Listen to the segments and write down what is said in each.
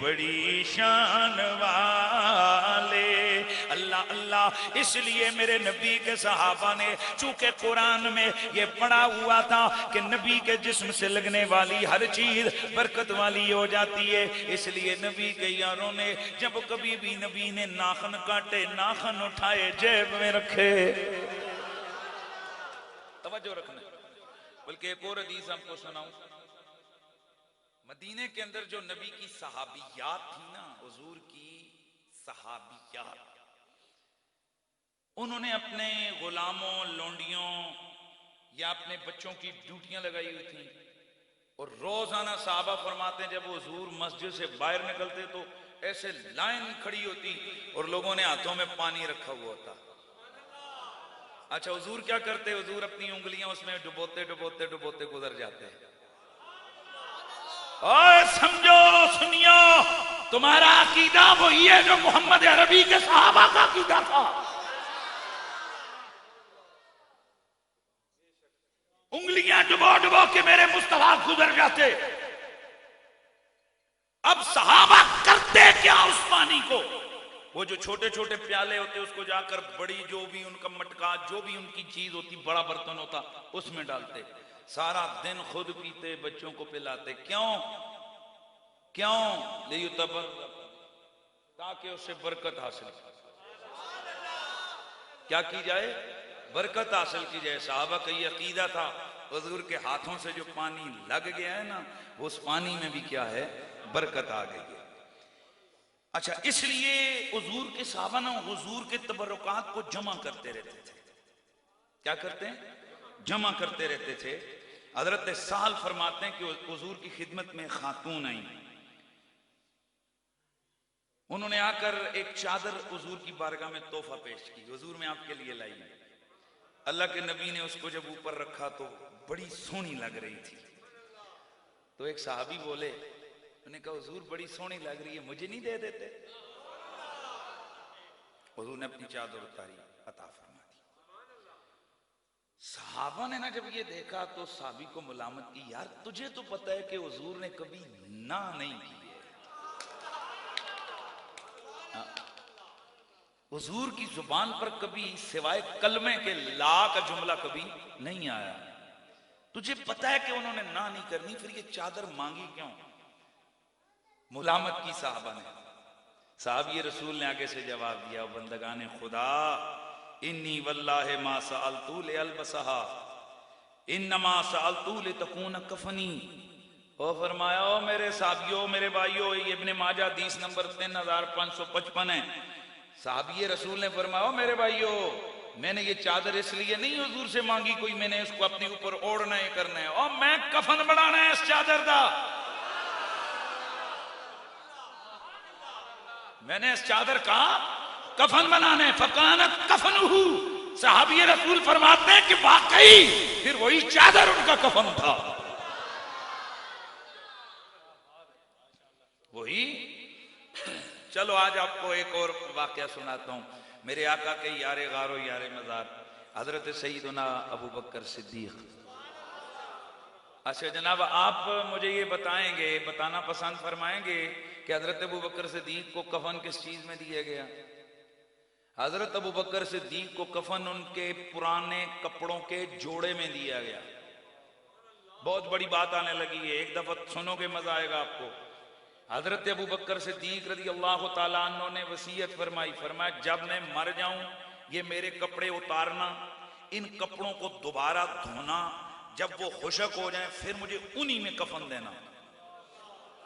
बड़ी शान वाले। अल्लाह अल्लाह। इसलिए मेरे नबी के सहाबा ने, चूंकि कुरान में ये पढ़ा हुआ था कि नबी के जिस्म से लगने वाली हर चीज बरकत वाली हो जाती है, इसलिए नबी के यारों ने जब कभी भी नबी ने नाखन काटे, नाखन उठाए जेब में रखे। तवज्जो रखना। बल्कि एक और हदीस आपको सुनाऊं, मदीने के अंदर जो नबी की सहाबियात थी ना, हुजूर की सहाबियात, उन्होंने अपने गुलामों, लोंडियों या अपने बच्चों की ड्यूटियां लगाई हुई थी और रोजाना साहबा फरमाते हैं जब हुजूर मस्जिद से बाहर निकलते तो ऐसे लाइन खड़ी होती और लोगों ने हाथों में पानी रखा हुआ होता। अच्छा, हुजूर क्या करते? हुजूर अपनी उंगलियां उसमें डुबोते डुबोते डुबोते गुजर जाते हैं। और समझो, सुनियो, तुम्हारा अकीदा वही है जो मोहम्मद अरबी के सहाबा का अकीदा था। उंगलियां डुबो डुबो के मेरे मुस्तफा गुजर जाते। अब सहाबा करते क्या उस पानी को? वो जो छोटे छोटे प्याले होते उसको जाकर बड़ी, जो भी उनका मटका, जो भी उनकी चीज होती, बड़ा बर्तन होता, उसमें डालते, सारा दिन खुद पीते, बच्चों को पिलाते। क्यों? क्यों? ताकि उससे बरकत हासिल, क्या की जाए? बरकत हासिल की जाए। साहबा का ये अकीदा था। हुजूर के हाथों से जो पानी लग गया है ना, उस पानी में भी क्या है? बरकत आ गई है। अच्छा, इसलिए हुजूर के साहबा ना हुजूर के तबरुकात को जमा करते रहते थे। क्या करते हैं? जमा करते रहते थे। हजरत साल फरमाते हैं कि हुजूर की खिदमत में खातून आई, उन्होंने आकर एक चादर हुजूर की बारगाह में तोहफा पेश की, हुजूर मैं आपके लिए लाई। अल्लाह के नबी ने उसको जब ऊपर रखा तो बड़ी सोहनी लग रही थी। तो एक साहबी बोले, उन्होंने कहा हुजूर बड़ी सोहनी लग रही है, मुझे नहीं दे देते? हुजूर ने अपनी चादर उतारी, अता फरमा दी। साहबा ने ना जब ये देखा तो साहबी को मुलामत की, यार तुझे तो पता है कि हुजूर ने कभी ना नहीं की है। हुजूर की जुबान पर कभी सिवाय कलमे के ला का जुमला कभी नहीं आया। तुझे पता है कि उन्होंने ना नहीं करनी, फिर ये चादर मांगी क्यों? मुलामत की साहबा ने। साहब ये रसूल ने आगे से जवाब दिया, बंदगाने खुदा, इन्नी वल्लाहि मा सअलतू ले अलबसहा इन्नमा सअलतू ले तकून कफनी। और फरमाया, ओ मेरे साहबियों, मेरे भाइयों, ये इब्ने माजा हदीस नंबर 3555 है। साहबी रसूल ने फरमाया, मेरे भाइयों, मैंने ये चादर इसलिए नहीं हुजूर से मांगी कोई, मैंने इसको अपने ऊपर ओढ़ना है, करना है, और मैं कफन बनाना है इस चादर का। मैंने इस चादर का कफन बनाना है। फकानत कफनुहु। साहबी रसूल फरमाते हैं कि वाकई फिर वही चादर उनका कफन था, वही। चलो आज आपको एक और वाकया सुनाता हूं। मेरे आका के यारे गारो यारे मज़ार हजरत सईदुना अबू बकर सिद्दीक। अच्छा जनाब, आप मुझे ये बताएंगे, बताना पसंद फरमाएंगे कि हजरत अबू बकर सिद्दीक को कफन किस चीज में दिया गया? हजरत अबू बकर सिद्दीक को कफन उनके पुराने कपड़ों के जोड़े में दिया गया। बहुत बड़ी बात आने लगी है, एक दफा सुनोगे मजा आएगा आपको। हजरत अबू बकर सिद्दीक रज़ी अल्लाह तआला अन्हु ने वसीयत फरमाई, फरमाया जब मैं मर जाऊं ये मेरे कपड़े उतारना, इन कपड़ों को दोबारा धोना, जब वो खुशक हो जाए फिर मुझे उन्हीं में कफन देना।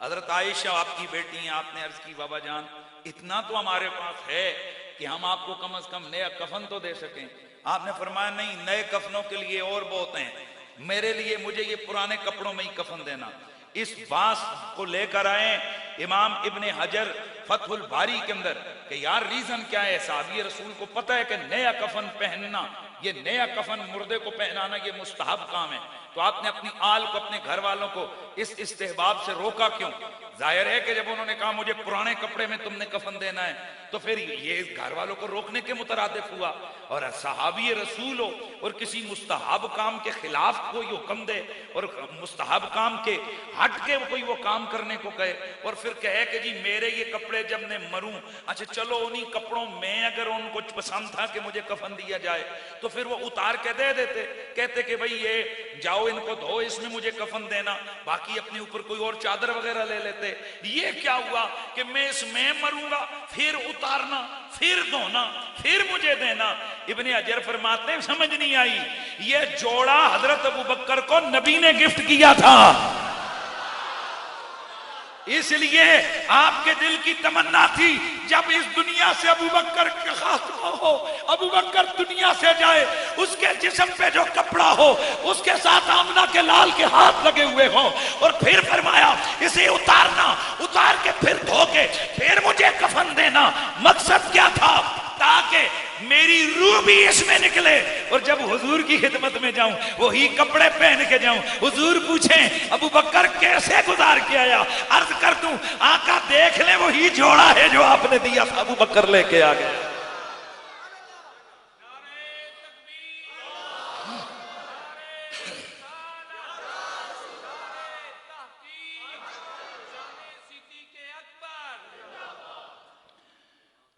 हजरत आयशा आपकी बेटी हैं, आपने अर्ज की बाबा जान इतना तो हमारे पास है कि हम आपको कम से कम नया कफन तो दे सकें। आपने फरमाया नहीं, नए कफनों के लिए और बहुत हैं, मेरे लिए मुझे ये पुराने कपड़ों में ही कफन देना। इस बात को लेकर आए इमाम इब्ने हजर फतहुल बारी के अंदर कि यार रीजन क्या है? साहबी रसूल को पता है कि नया कफन पहनना, ये नया कफन मुर्दे को पहनाना ये मुस्तहब काम है, तो आपने अपनी आल को, अपने घर वालों को इस इस्तेहबाब से रोका क्यों? जाहिर है कि जब उन्होंने कहा मुझे पुराने कपड़े में तुमने कफन देना है, तो फिर ये घर वालों को रोकने के मुतरादिफ हुआ। और सहाबी रसूल हो और किसी मुस्तहब काम के खिलाफ कोई हुक्म दे और मुस्तहब काम के हट के कोई वो काम करने को कहे और फिर कहे कि जी मेरे ये कपड़े जब मैं मरूं, अच्छा चलो उन्हीं कपड़ों में अगर उनको पसंद था कि मुझे कफन दिया जाए तो फिर वो उतार के दे देते, कहते कि भाई ये जाओ इनको धो, इसमें मुझे कफन देना, बाकी अपने ऊपर कोई और चादर वगैरह ले लेते। ये क्या हुआ कि मैं इसमें मरूंगा, फिर उतारना, फिर धोना, फिर मुझे देना। इब्ने अजर फरमाते हैं समझ नहीं आई, ये जोड़ा हजरत अबू बकर को नबी ने गिफ्ट किया था, इसलिए आपके दिल की तमन्ना थी जब इस दुनिया से अबू बकर का खात्मा हो, अबू बकर दुनिया से जाए, उसके जिस्म पे जो कपड़ा हो उसके साथ आमना के लाल के हाथ लगे हुए हो, और फिर फरमाया इसे उतारना, उतार के फिर धो के फिर मुझे कफन देना। मकसद क्या था? ताकि मेरी रूह भी इसमें निकले और जब हुजूर की खिदमत में जाऊं वही कपड़े पहन के जाऊं। हुजूर पूछें अबू बकर कैसे गुजार के आया, अर्ज कर दूं आका देख ले वही जोड़ा है जो आपने दिया था। अबू बकर लेके आ गया।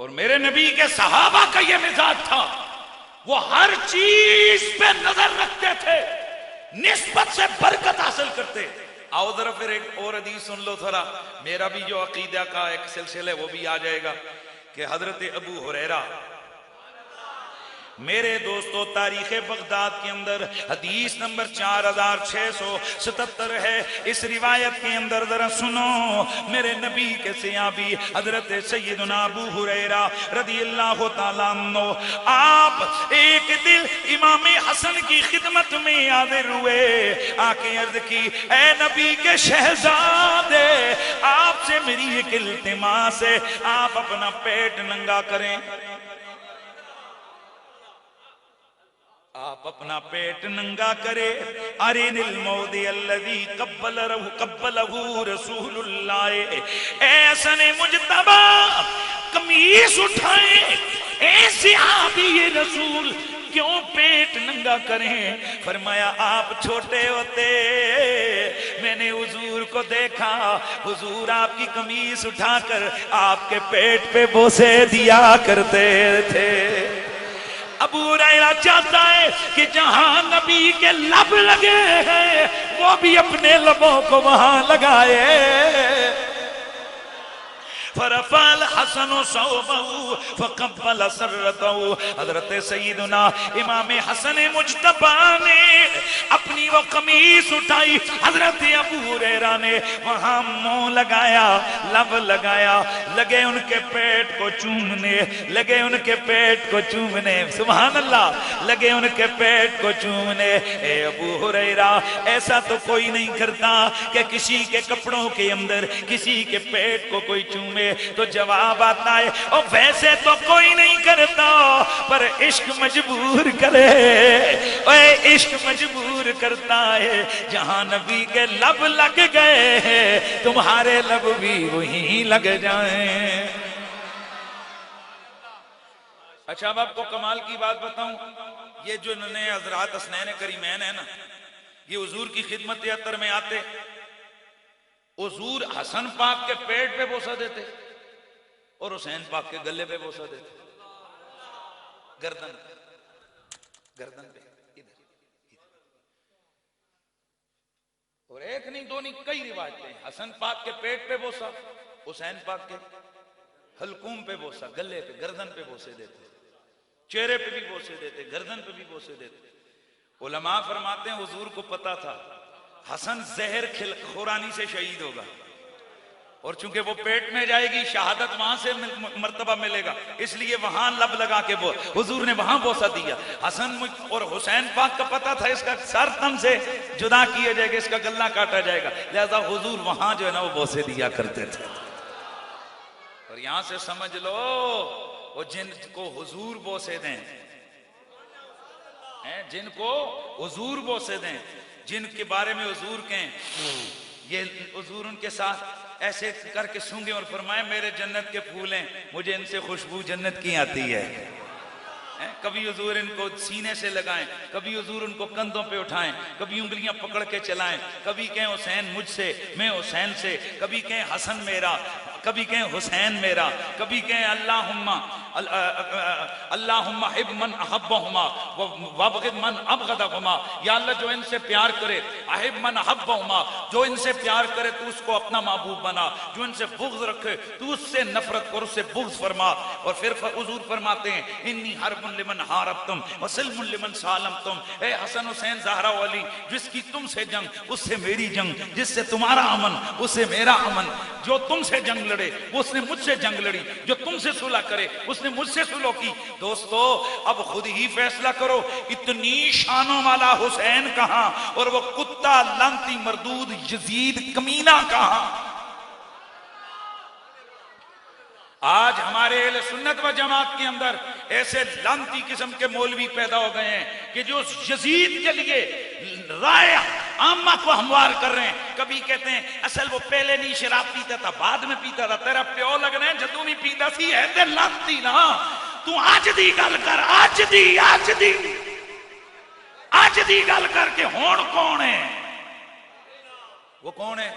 और मेरे नबी के सहाबा का यह मिजाज था, वो हर चीज पे नजर रखते थे, निस्बत से बरकत हासिल करते। आओ जरा फिर एक और हदीस सुन लो थोड़ा, मेरा भी जो अकीदा का एक सिलसिला है वो भी आ जाएगा कि हजरत अबू हुरैरा, मेरे दोस्तों तारीख बगदाद के अंदर हदीस नंबर 4677 है। इस रिवायत के अंदर जरा सुनो, मेरे नबी के सहाबी हजरत सैयदना अबू हुरैरा रदियल्लाहु ताला अन्हु, आप एक दिन इमाम हसन की खिदमत में हाजिर हुए, आके अर्ज की ऐ नबी के शहजादे, आपसे मेरी एक इल्तिमास है, आप अपना पेट नंगा करें, आप अपना पेट नंगा करे। अरिनिल मौदी अल्लज़ी कब्बलहू रसूलुल्लाह, ऐसा ने मुजतबा कमीज उठाए, ऐसे आप ये रसूल क्यों पेट नंगा करें? फरमाया आप छोटे होते मैंने हुजूर को देखा, हुजूर आपकी कमीज उठाकर आपके पेट पे बोसे दिया करते थे। अबू हुरैरा चाहता है कि जहां नबी के लब लगे हैं वो भी अपने लबों को वहां लगाए। फरफल हसन सौबहू फकब्बल सररतहू, हजरत सैयदना इमाम हसन मुज्तबा ने अपनी वो कमीज उठाई, हजरत अबू हुरैरा ने वहां मुंह लगाया, लब लगाया, लगे उनके पेट को चूमने, लगे उनके पेट को चूमने, सुभान अल्लाह, लगे उनके पेट को चूमने। ए अबू हुरैरा, ऐसा तो कोई नहीं करता कि किसी के कपड़ों के अंदर किसी के पेट को कोई चूमे, तो जवाब आता है और वैसे तो कोई नहीं करता, पर इश्क मजबूर करे, ओए इश्क मजबूर करता है। जहां नबी के लब लग गए हैं तुम्हारे लब भी वहीं लग जाएं। अच्छा अब आपको कमाल की बात बताऊं, ये जो नए हजरात हसनैन करीमैन है ना, ये हुजूर की खिदमत अतर में आते, हुजूर हसन पाक के पेट पे बोसा देते और हुसैन पाक के गले पे बोसा देते, गर्दन गर्दन पे, इधर इधर। और एक नहीं दो नहीं कई रिवायतें, हसन पाक के पेट पे बोसा, हुसैन पाक के हलकूम पे बोसा, गले पे गर्दन पे बोसे देते, चेहरे पे भी बोसे देते, गर्दन पे भी बोसे देते। उलमा फरमाते हैं हुजूर को पता था हसन जहर खुरानी से शहीद होगा, और चूंकि वो पेट में जाएगी शहादत वहां से मर्तबा मिलेगा, इसलिए वहां लब लगा के वो हुजूर ने वहां बोसा दिया। हसन और हुसैन पाक का पता था इसका सर तन से जुदा किया जाएगा, इसका गला काटा जाएगा, लिहाजा हुजूर वहां जो है ना वो बोसे दिया करते थे। और यहां से समझ लो वो जिनको हुजूर बोसे दें, जिनको हुजूर बोसे दें, जिनके बारे में हुजूर के ये हुजूर उनके साथ ऐसे करके सूंघे और फरमाए मेरे जन्नत के फूल हैं, मुझे इनसे खुशबू जन्नत की आती है। कभी हुजूर इनको सीने से लगाएं, कभी हुजूर उनको कंधों पे उठाएं, कभी उंगलियां पकड़ के चलाएं, कभी कहें हुसैन मुझसे, मैं हुसैन से, कभी कहें हसन मेरा, कभी कहें हुसैन मेरा, कभी कहें अल्लाहुम्मा हिब मन अहब्बहुमा वबग़िद मन अबग़दहुमा, या अल्लाह जो इनसे प्यार करे, अहिब मन अहब्बहुमा, जो इनसे प्यार करे तू उसको अपना महबूब बना, जो इनसे बुग़्ज़ रखे तू उससे नफरत कर, उससे बुग़्ज़ फरमा। और फिर हुजूर फरमाते हैं इन्नी हर्बुन लिमन हारबतुम व सिल्मुन लिमन सालमतुम, ए हसन हुसैन ज़हरा वाली, जिसकी तुमसे जंग उससे मेरी जंग, जिससे तुम्हारा अमन उससे मेरा अमन, जो तुमसे जंग लड़े उसने मुझसे जंग लड़ी, जो तुमसे सुलह करे उसने मुझसे सुलह की। दोस्तों अब खुद ही फैसला करो, इतनी शानों वाला हुसैन कहां और वो कुत्ता लांती मरदूद यजीद कमीना कहां। आज हमारे अहले सुन्नत व जमात के अंदर ऐसे लांती किस्म के मौलवी पैदा हो गए हैं कि जो यजीद के लिए राय आमा को हमवार कर रहे हैं। कभी कहते हैं असल वो पहले नहीं शराब पीता था, बाद में पीता था, तेरा प्यो लगना है जदू नहीं पीता सी है ते लांती ना। तू आज दी गल कर, आज दी गल करके होण कौन है, वो कौन है?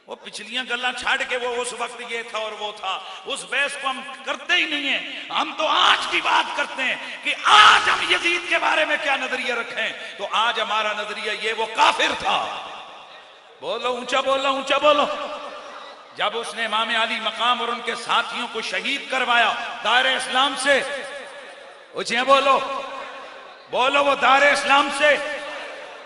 वो पिछलियां गल्लां छाड़ के वो उस वक्त ये था और वो था, उस बहस को हम करते ही नहीं है। हम तो आज की बात करते हैं कि आज हम यजीद के बारे में क्या नजरिया रखें। तो आज हमारा नजरिया ये वो काफिर था। बोलो ऊंचा बोलो, ऊंचा बोलो। जब उसने इमाम अली मकाम और उनके साथियों को शहीद करवाया दायरे इस्लाम से, ऊंचे बोलो, बोलो, वो दायरे इस्लाम से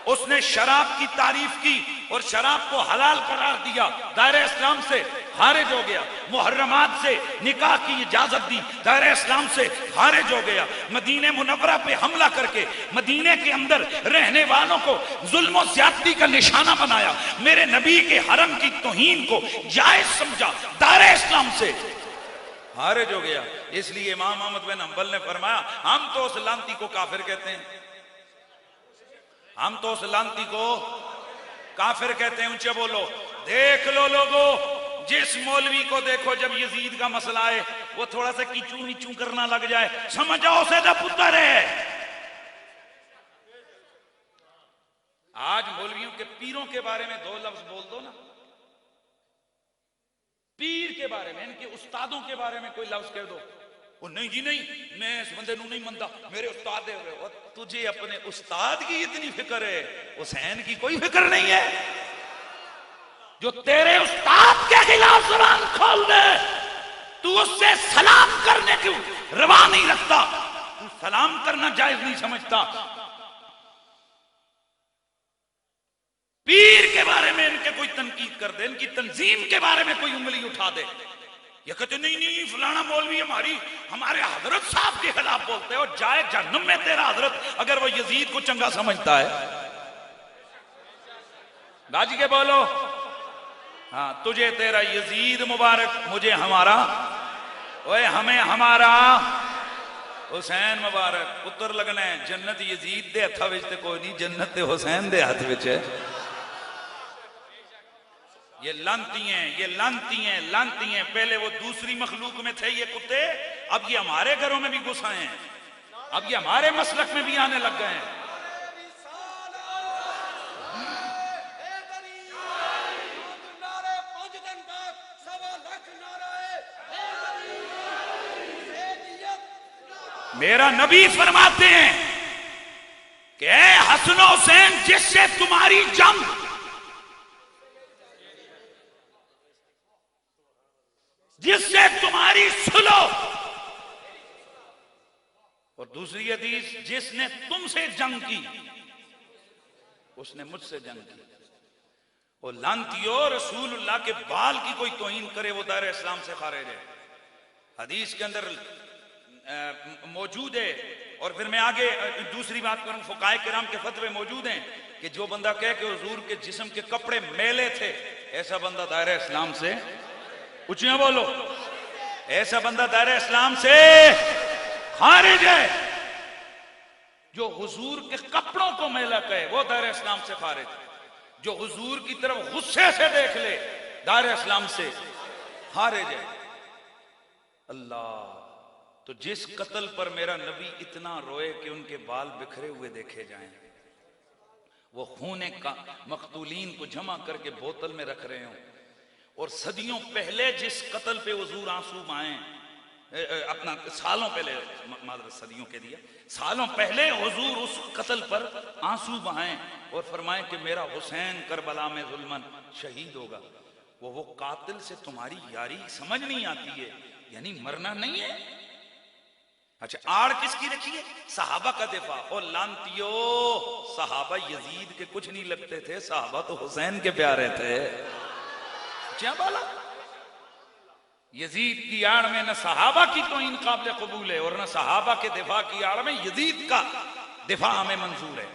उसने शराब की तारीफ की और शराब को हलाल करार दिया, दायरे इस्लाम से खारिज हो गया। मुहर्रमात से निकाह की इजाजत दी, दायरे इस्लाम से खारिज हो गया। मदीने मुनव्वरा पे हमला करके मदीने के अंदर रहने वालों को जुल्म और ज्यादती का निशाना बनाया, मेरे नबी के हरम की तौहीन को जायज समझा, दायरे इस्लाम से खारिज हो गया। इसलिए इमाम अहमद बिन हंबल ने फरमाया हम तो उस लांती को काफिर कहते हैं, हम तो उस लांती को काफिर कहते हैं। ऊंचे बोलो। देख लो लोगों, जिस मौलवी को देखो जब यजीद का मसला है वो थोड़ा सा कीचू नीचू करना लग जाए, समझ जाओ उसे पुत्र है। आज मौलवियों के पीरों के बारे में दो लफ्ज बोल दो ना, पीर के बारे में, इनके उस्तादों के बारे में कोई लफ्ज कह दो, वो नहीं जी नहीं, मैं इस बंदे नू नहीं मनता, मेरे उस्ताद है। और तुझे अपने उस्ताद की इतनी फिक्र है, हुसैन की कोई फिक्र नहीं है। जो तेरे उस्ताद के खिलाफ जुबान खोल दे, तू उससे सलाम करने की रवा नहीं रखता, तू सलाम करना जायज नहीं समझता। पीर के बारे में इनके कोई तनकीद कर दे, इनकी तंजीम के बारे में कोई उंगली उठा दे, ये कहते नहीं नहीं फलाना मौलवी हमारे हजरत साहब के खिलाफ बोलते हो, जाए जहन्नम में तेरा हजरत, अगर वो यजीद को चंगा समझता है। गाजी के बोलो। हाँ, तुझे तेरा यजीद मुबारक, मुझे हमारा, ओए हमें हमारा हुसैन मुबारक। पुत्र लगना है, जन्नत यजीद दे हथा विच ते कोई नहीं, जन्नत ते हुसैन दे हाथ विच है। ये लांती हैं, ये लांती हैं, लांती हैं। पहले वो दूसरी मखलूक में थे ये कुत्ते, अब ये हमारे घरों में भी घुस आए हैं, अब ये हमारे मसलक में भी आने लग गए हैं। मेरा नबी फरमाते हैं कि हसन हुसैन जिससे तुम्हारी जंग, जिससे तुम्हारी सुलो, और दूसरी हदीस जिसने तुमसे जंग की उसने मुझसे जंग की। वो लांतियो रसूलुल्लाह के बाल की कोई तौहीन करे वो दायरे इस्लाम से खारिज है। हदीस के अंदर मौजूद है। और फिर मैं आगे दूसरी बात करूं, फुकाए किराम के फतवे मौजूद हैं कि जो बंदा कहे कि हुजूर के जिस्म के कपड़े मैले थे, ऐसा बंदा दायरे इस्लाम से, ऊंचिया बोलो, ऐसा बंदा दायरे इस्लाम से खारिज है। जो हुजूर के कपड़ों को मैला कहे वो दायरे इस्लाम से खारिज। जो हुजूर की तरफ गुस्से से देख ले दायरे इस्लाम से खारिज है। अल्लाह, तो जिस कत्ल पर मेरा नबी इतना रोए कि उनके बाल बिखरे हुए देखे जाएं, वो खूने का मकतूलीन को जमा करके बोतल में रख रहे हो, और सदियों पहले जिस कत्ल पे हुजूर आंसू बहाए, अपना सालों पहले, मादर सदियों के दिया, सालों पहले हुजूर उस कत्ल पर आंसू बहाएं और फरमाएं कि मेरा हुसैन करबला में जुल्मन शहीद होगा। वो कातिल से तुम्हारी यारी समझ नहीं आती है, यानी मरना नहीं है। अच्छा, आड़ किसकी रखी है? सहाबा का दिफा। और लांतियो, सहाबा यजीद के कुछ नहीं लगते थे, सहाबा तो हुसैन के प्यारे थे। क्या बोला? यजीद की आड़ में न सहाबा की तो इन काबिल कबूल है, और न सहाबा के दिफा की आड़ में यजीद का दिफा हमें मंजूर है।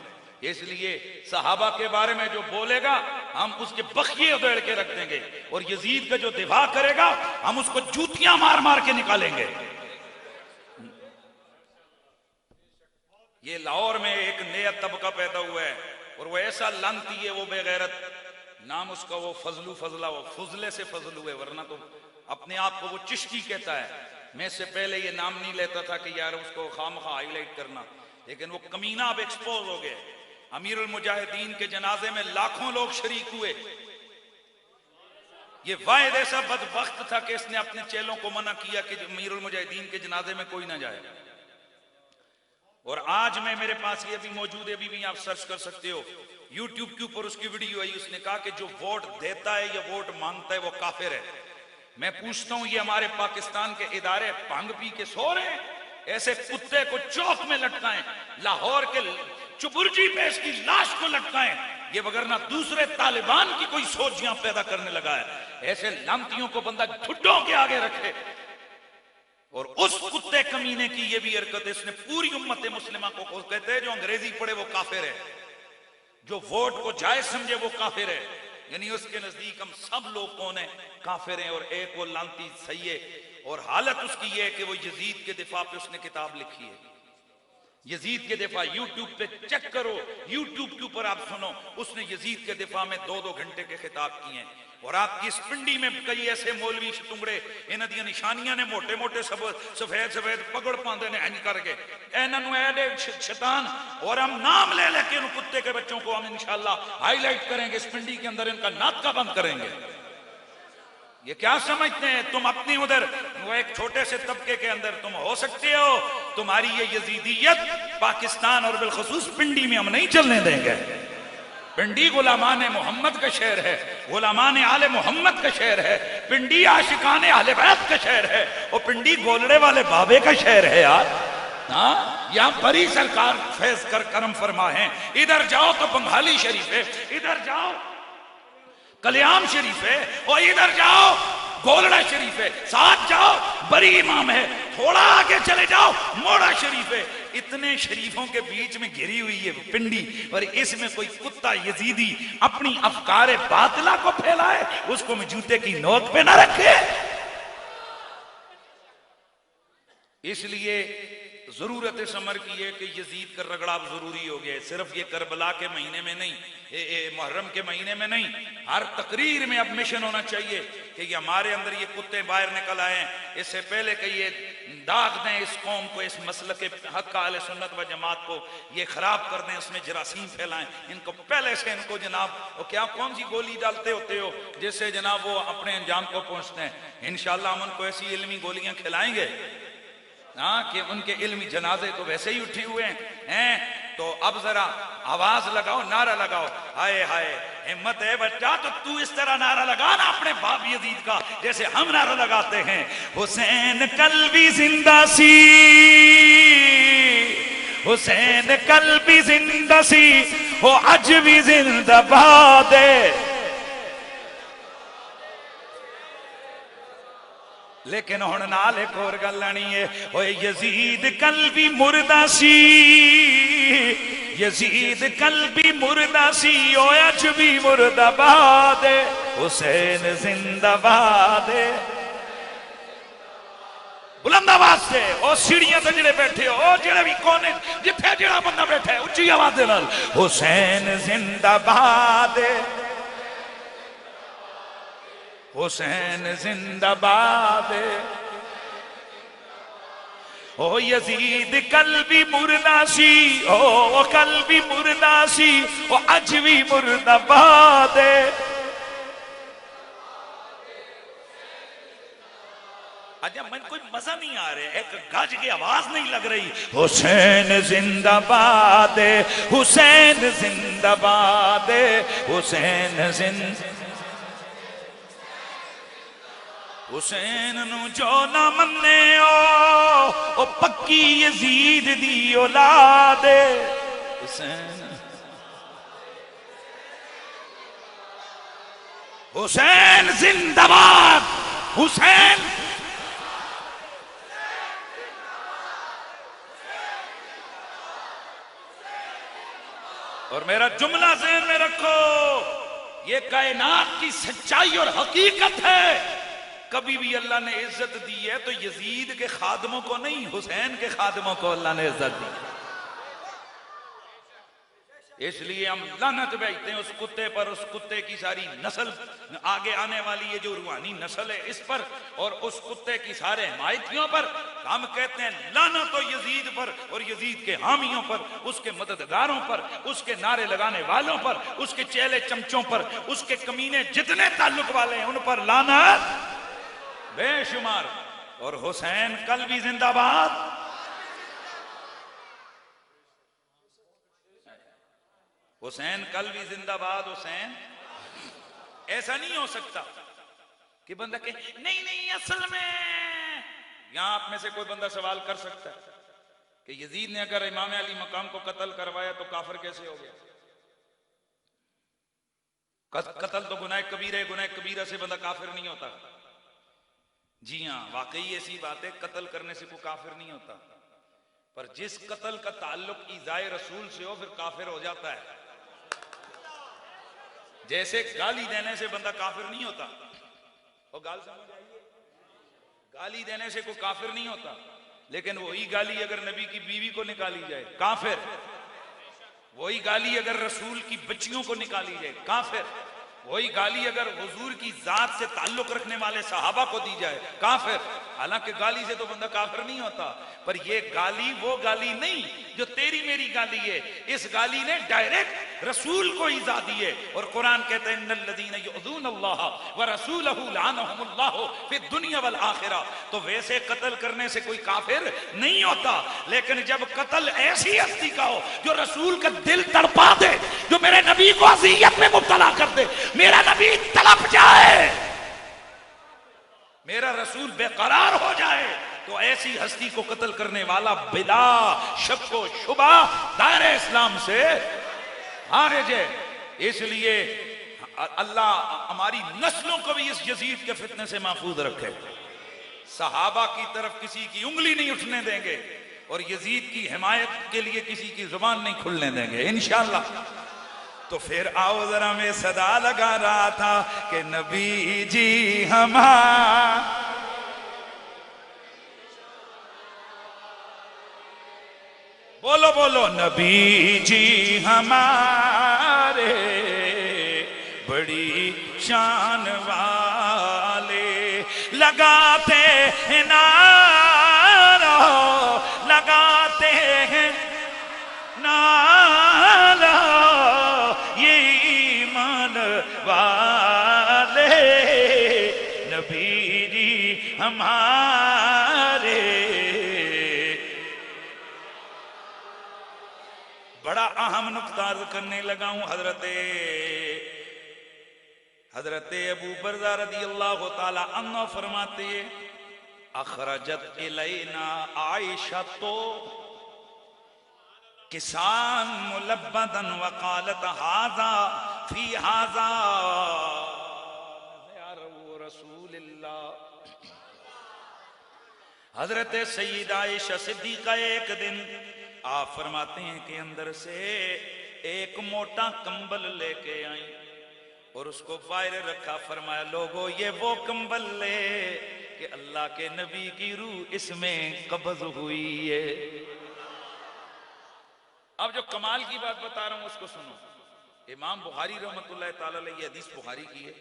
इसलिए सहाबा के बारे में जो बोलेगा हम उसके बखिए उधेड़ के रख देंगे, और यजीद का जो दिफा करेगा हम उसको जूतियां मार मार के निकालेंगे। ये लाहौर में एक नया तबका पैदा हुआ है, और वो ऐसा लानती है, वो बेगैरत, नाम उसका वो फजलू फजला, वो फजले से फजलू है, वरना तो अपने आप को वो चिश्ती कहता है। मैं इससे पहले ये नाम नहीं लेता था कि यार उसको खामखा हाईलाइट करना, लेकिन वो कमीना अब एक्सपोज हो गया। अमीरुल मुजाहिदीन के जनाजे में लाखों लोग शरीक हुए। ये वाहिद ऐसा बदबख्त था कि इसने अपने चेलों को मना किया कि अमीरुल मुजाहिदीन के जनाजे में कोई ना जाए। और आज में मेरे पास ये भी मौजूद है, भी आप सर्च कर सकते हो, यूट्यूब के ऊपर उसकी वीडियो आई। उसने कहा कि जो वोट देता है या वोट मांगता है वो काफिर है। मैं पूछता हूं, ये हमारे पाकिस्तान के इदारे भांग पी के सो रहे हैं? ऐसे कुत्ते को चौक में लटकाएं, लाहौर के चुबुर्जी पे इसकी लाश को लटकाएं, ये वगरना दूसरे तालिबान की कोई सोच यहां पैदा करने लगा है। ऐसे लामतियों को बंदा ठुड्डों के आगे रखे। और उस कुत्ते कमीने की ये भी हरकत है, इसने पूरी उम्मत मुस्लिमा को कहते हैं जो अंग्रेजी पढ़े वो काफिर है, जो वोट को जायज समझे वो काफिर है। यानी उसके नजदीक हम सब लोग कौन है? काफिर हैं। और एक वो लांती सही है, और हालत उसकी ये है कि वो यजीद के दिफा पे उसने किताब लिखी है। यजीद के दिफा यूट्यूब पे चेक करो, यूट्यूब के ऊपर आप सुनो, उसने यजीद के दिफा में 2-2 घंटे के खिताब किए हैं। और आपकी इस पिंडी में कई ऐसे मौलवी शतुंगड़े, इन्हां दी निशानियां ने मोटे मोटे सफेद सफेद पगड़ पांदे ने इंज करके, इन्हां ऐडे शैतान। और हम नाम ले लेके उन कुत्ते के बच्चों को हम इंशाल्लाह हाईलाइट करेंगे, इस पिंडी के अंदर इनका नाटका बंद करेंगे। ये क्या समझते हैं तुम अपनी उधर वो एक छोटे से तबके के अंदर तुम हो सकते हो? तुम्हारी ये यजीदियत पाकिस्तान और बिलखुसूस पिंडी में हम नहीं चलने देंगे। पिंडी गुलामान मोहम्मद का शहर है, गुलामान आले मोहम्मद का शहर है, पिंडी आशिकाने आले बैत का शहर है, और पिंडी गोलड़े वाले बाबे का शहर है यार। हाँ, यहाँ बड़ी सरकार फैज कर करम फरमा है। इधर जाओ तो बंगाली शरीफ है, इधर जाओ कल्याण शरीफ है, और इधर जाओ गोलड़ा शरीफ है, साथ जाओ बरी इमाम है, थोड़ा आगे चले जाओ मोड़ा शरीफ है। इतने शरीफों के बीच में घिरी हुई है पिंडी, और इसमें कोई कुत्ता यजीदी अपनी अफकारे बातिला को फैलाए, उसको मैं जूते की नोक पे ना रखे। इसलिए जरूरत समर की है कि यजीद का रगड़ा जरूरी हो गया है। सिर्फ ये करबला के महीने में नहीं, मुहर्रम के महीने में नहीं, हर तकरीर में अब मिशन होना चाहिए कि ये हमारे अंदर ये कुत्ते बाहर निकल आए। इससे पहले कि ये दाग दें इस कौम को, इस मसल के हक का अहले सुन्नत व जमात को ये खराब कर दें, उसमें जरासीम फैलाएं, इनको पहले से इनको जनाब वो क्या कौन सी गोली डालते होते हो जिससे जनाब वो अपने अंजाम को पहुंचते हैं। इंशाल्लाह हम उनको ऐसी इल्मी गोलियां खिलाएंगे कि उनके इल्मी जनाजे तो वैसे ही उठे हुए हैं। तो अब जरा आवाज लगाओ, नारा लगाओ, हाय हाय हिम्मत है बच्चा तो तू इस तरह नारा लगा ना अपने बाप यजीद का, जैसे हम नारा लगाते हैं, हुसैन कल भी जिंदा सी, हुसैन कल भी जिंदा सी, हो आज भी जिंदाबाद है। लेकिन हुण नाल एक होर गल आनी है, ओए यजीद कल भी मुर्दा सी, यजीद कल भी मुर्दा सी, ओए अज भी मुर्दाबाद है, हुसैन जिंदाबाद है, बुलंदाबाद। वास्ते ओ सीढ़ियां ते जेड़े बैठे हो, ओ जेड़े भी कोने जिथे जेड़ा बंदा बैठा है, उच्ची आवाज दे नाल हुसैन जिंदाबाद, हुसैन जिंदाबाद। ओ यजीद कल भी मुर्दा सी, ओ कल भी मुर्दा सी, ओ अज भी मुर्दाबाद। अच्छा मन कोई मजा नहीं आ रहा, एक गज की आवाज नहीं लग रही। हुसैन जिंदाबाद, हुसैन जिंदाबाद, हुसैन जिंदाबाद। हुसैन नु जो ना मन्ने ओ पक्की यजीद दी औलाद। हुसैन हुसैन जिंदाबाद, हुसैन। और मेरा जुमला ज़हन में रखो, ये कायनात की सच्चाई और हकीकत है। कभी भी अल्लाह ने इज्जत दी है तो यजीद के खादमों को नहीं, हुसैन के खादमों को अल्लाह ने इज्जत दी। इसलिए हम लानत भेजते हैं उस कुत्ते पर, उस कुत्ते की सारी नस्ल आगे आने वाली है जो रूहानी नस्ल है इस पर, और उस कुत्ते की सारे हिमायतियों पर। हम कहते हैं लानत तो यजीद पर और यजीद के हामियों पर, उसके मददगारों पर, उसके नारे लगाने वालों पर, उसके चेले चमचों पर, उसके कमीने जितने ताल्लुक वाले हैं उन पर लानत बेशुमार। और हुसैन कल भी जिंदाबाद, हुसैन कल भी जिंदाबाद। हुसैन ऐसा नहीं हो सकता कि बंदा कहे नहीं नहीं असल में। यहां आप में से कोई बंदा सवाल कर सकता है कि यजीद ने अगर इमाम अली मकाम को कत्ल करवाया तो काफिर कैसे हो गया? कत्ल तो गुनाह कबीरा है, गुनाह कबीरा से बंदा काफिर नहीं होता। जी हाँ, वाकई ऐसी बात है, कत्ल करने से कोई काफिर नहीं होता, पर जिस कत्ल का ताल्लुक इज़ाए रसूल से हो फिर काफिर हो जाता है। जैसे गाली देने से बंदा काफिर नहीं होता, और गाल समझ आइए, गाली देने से कोई काफिर नहीं होता, लेकिन वही गाली अगर नबी की बीवी को निकाली जाए काफिर, वही गाली अगर रसूल की बच्चियों को निकाली जाए काफिर, वही गाली अगर हुजूर की जात से ताल्लुक रखने वाले सहाबा को दी जाए काफिर। हालांकि गाली से तो बंदा काफिर नहीं होता, पर ये गाली वो गाली नहीं जो तेरी मेरी गाली है। इस गाली ने डायरेक्ट रसूल को ईजा दी है, और कुरान कहते हैं इन्नल्लज़ीना युअज़ूनल्लाह व रसूलहू लानहुमुल्लाहु फिद दुनिया वल आखिरा। तो वैसे कत्ल करने से कोई काफिर नहीं होता, लेकिन जब कत्ल ऐसी हस्ती का हो जो रसूल का दिल तड़पा दे, जो मेरे नबी को अज़ियत में मुब्तला कर दे, मेरा नबी तड़प जाए, मेरा रसूल बेकरार हो जाए, तो ऐसी हस्ती को कत्ल करने वाला बिला शक व शुबा दायरे इस्लाम से खारिज है। इसलिए अल्लाह हमारी नस्लों को भी इस यजीद के फितने से महफूज रखे। सहाबा की तरफ किसी की उंगली नहीं उठने देंगे, और यजीद की हिमायत के लिए किसी की जुबान नहीं खुलने देंगे इंशाअल्लाह। तो फिर आओ जरा मैं सदा लगा रहा था कि नबी जी हमारे, बोलो बोलो, नबी जी हमारे बड़ी शान वाले, लगाते हैं नारा, लगाते हैं नारा ये ईमान वाले, नबी जी हमारे। बड़ा अहम नुक्ता करने लगा हूं। हजरत अबू बर्दा रज़ियल्लाहु ताला अन्हु फरमाते हैं, अखरजत इलैना आयशा तो किसान मुलब्बदन वकालत हाजा फी हाजा या रसूलल्लाह। हजरत सईदा आयशा सिद्दीका एक दिन आप फरमाते हैं कि अंदर से एक मोटा कंबल लेके आई और उसको बाहर रखा। फरमाया लोगो ये वो कंबल ले कि अल्लाह के नबी की रूह इसमें कब्ज हुई है। अब जो कमाल की बात बता रहा हूं उसको सुनो। इमाम बुखारी रहमतुल्लाह ताला अलैहि ये हदीस बुखारी की है,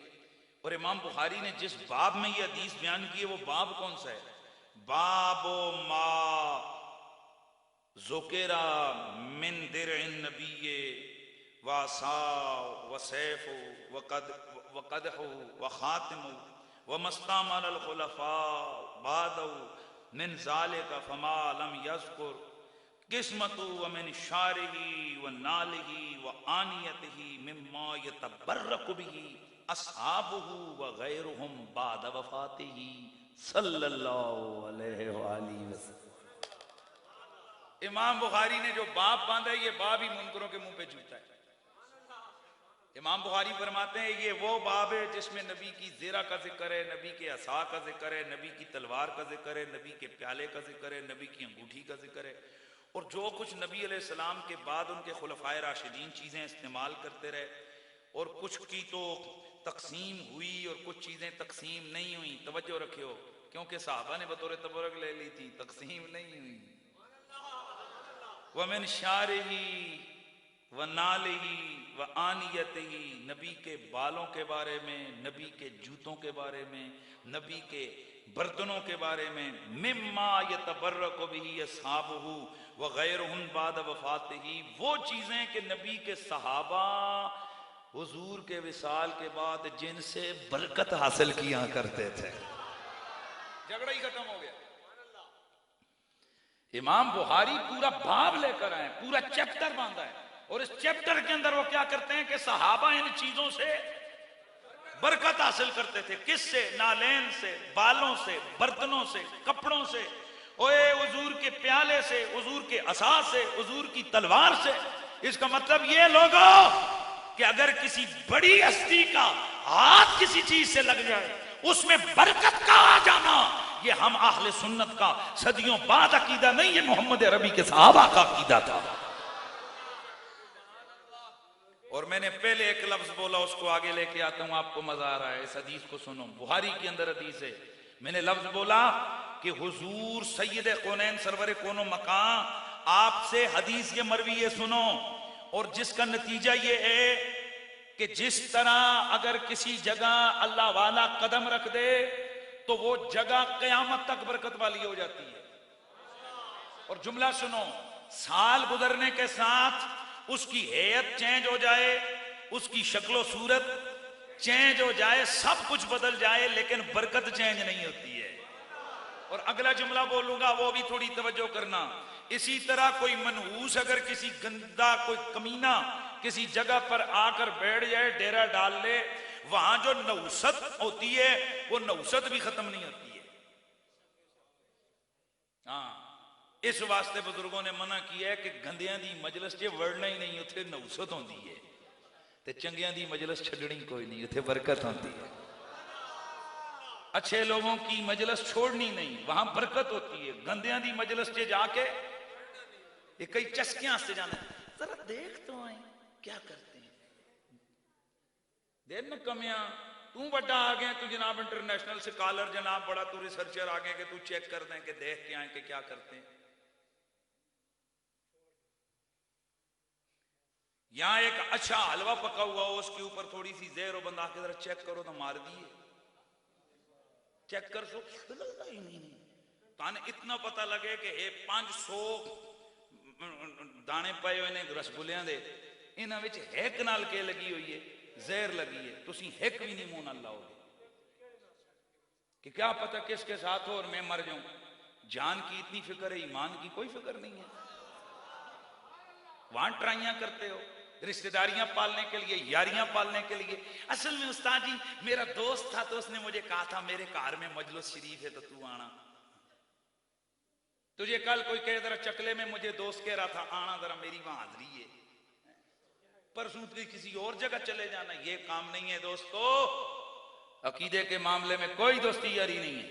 और इमाम बुखारी ने जिस बाब में ये हदीस बयान की है वो बाब कौन सा है? बाबो मा ज़ुकिरा मिन दिरइन नबिय्ये वासा वसैफ वक़दहु वख़ातिमु वमस्तामल अल खुलफा बादउ मिन ज़ालिका फमा लम यज़कुर किस्मतु व मिन शारिही व नालिही व आनियतिही मिम्मा यतबर्रकु बिही अस्हाबुहु व गैरुहुम बाद वफातिही सल्लल्लाहु अलैहि वसल्लम। इमाम बुखारी ने जो बाब बांधा है, ये बाब ही मुनकरों के मुंह पे जूता है। इमाम बुखारी फरमाते हैं ये वो बाब है जिसमें नबी की ज़ेरा का जिक्र है, नबी के असा का जिक्र है, नबी की तलवार का जिक्र है, नबी के प्याले का जिक्र है, नबी की अंगूठी का जिक्र है, और जो कुछ नबी अलैहिस्सलाम के बाद उनके खुलफाए राशिदीन चीज़ें इस्तेमाल करते रहे, और कुछ की तो तकसीम हुई और कुछ चीज़ें तकसीम नहीं हुई। तवज्जो रखियो, क्योंकि साहबा ने बतौर तबरक ले ली थी, तकसीम नहीं हुई। वमिन शारिही व नालिही व आनियतिही, नबी के बालों के बारे में, नबी के जूतों के बारे में, नबी के बर्तनों के बारे में, मिम्मा यतबर्रकु बिही अस्हाबुहु व गैरुहुम बाद वफातिही, वो चीजें कि नबी के सहाबा हुजूर के विसाल के बाद जिनसे बरकत हासिल किया करते थे। झगड़ा ही खत्म हो गया। इमाम बुखारी पूरा बाब लेकर आए, पूरा चैप्टर बांधा है, और इस चैप्टर के अंदर वो क्या करते हैं कि सहाबा इन चीजों से बरकत हासिल करते थे। किससे? नालेन से, बालों से, बर्तनों से, कपड़ों से, ओए हुजूर के प्याले से, हुजूर के असा से, हुजूर की तलवार से। इसका मतलब ये लोगों कि अगर किसी बड़ी हस्ती का हाथ किसी चीज से लग जाए उसमें बरकत का आ जाना, ये हम अहले सुन्नत का सदियों बाद अकीदा नहीं, ये मोहम्मद अरबी के सहाबा का अकीदा था। और मैंने पहले एक लफ्ज बोला, उसको आगे लेके आता हूं, आपको मजा आ रहा है। इस हदीस को सुनो, बुखारी के अंदर हदीस है। मैंने लफ्ज बोला कि हुजूर सैयद कौनैन सरवर कोनो मकान आपसे हदीस ये मरवी ये सुनो, और जिसका नतीजा ये है कि जिस तरह अगर किसी जगह अल्लाह वाला कदम रख दे तो वो जगह कयामत तक बरकत वाली हो जाती है। और जुमला सुनो, साल गुजरने के साथ उसकी हैयत चेंज हो जाए, उसकी शक्लो सूरत चेंज हो जाए, सब कुछ बदल जाए, लेकिन बरकत चेंज नहीं होती है। और अगला जुमला बोलूंगा, वो भी थोड़ी तवज्जो करना। इसी तरह कोई मनहूस अगर किसी गंदा कोई कमीना किसी जगह पर आकर बैठ जाए, डेरा डाल ले, वहां जो नौसत होती है वो नौसत भी खत्म नहीं होती है। हाँ, इस वास्ते बुजुर्गों ने मना किया है कि गंदियां दी मजलिस च वड़ना ही नहीं, उत्थे नौसत होती है, ते चंगियां दी मजलिस छड्डनी कोई नहीं, उत्थे बरकत होती है। अच्छे लोगों की मजलिस छोड़नी नहीं, वहां बरकत होती है। गंदियां दी मजलिस च जाके ये कई चस्कियां से जाना, जरा देख तो आए क्या करते हैं। देर न कमियां, तू बड़ा आ गया, तू जनाब इंटरनेशनल स्कॉलर, जनाब बड़ा तू रिसर्चर आ गया कि तू चेक कर दें कि देख के आए कि क्या करते हैं। यहां एक अच्छा हलवा पका हुआ हो, उसके ऊपर थोड़ी सी जहर हो, बंदा के जरा चेक करो तो मार दिए, चेक कर सो ही नहीं। ताने इतना पता लगे कि 500 दाने पाए हुए रसगुल्लियां दे, इन्हां विच हिक नाल के लगी हुई है, जहर लगी है, तुसी हिक भी नहीं मुंह नाल लाओगे कि क्या पता किसके साथ हो और मैं मर जाऊं। जान की इतनी फिक्र है, ईमान की कोई फिक्र नहीं है। वहां ट्राइयां करते हो रिश्तेदारियां पालने के लिए, यारियां पालने के लिए। असल में उस्ताद जी मेरा दोस्त था तो उसने मुझे कहा था मेरे कार में मजलिस शरीफ है तो तू आना। तुझे कल कोई कहे जरा चकले में मुझे दोस्त कह रहा था आना जरा, मेरी वहां हाजरी है। परसों तुझे किसी और जगह चले जाना, ये काम नहीं है दोस्तों। अकीदे के मामले में कोई दोस्ती यारी नहीं है।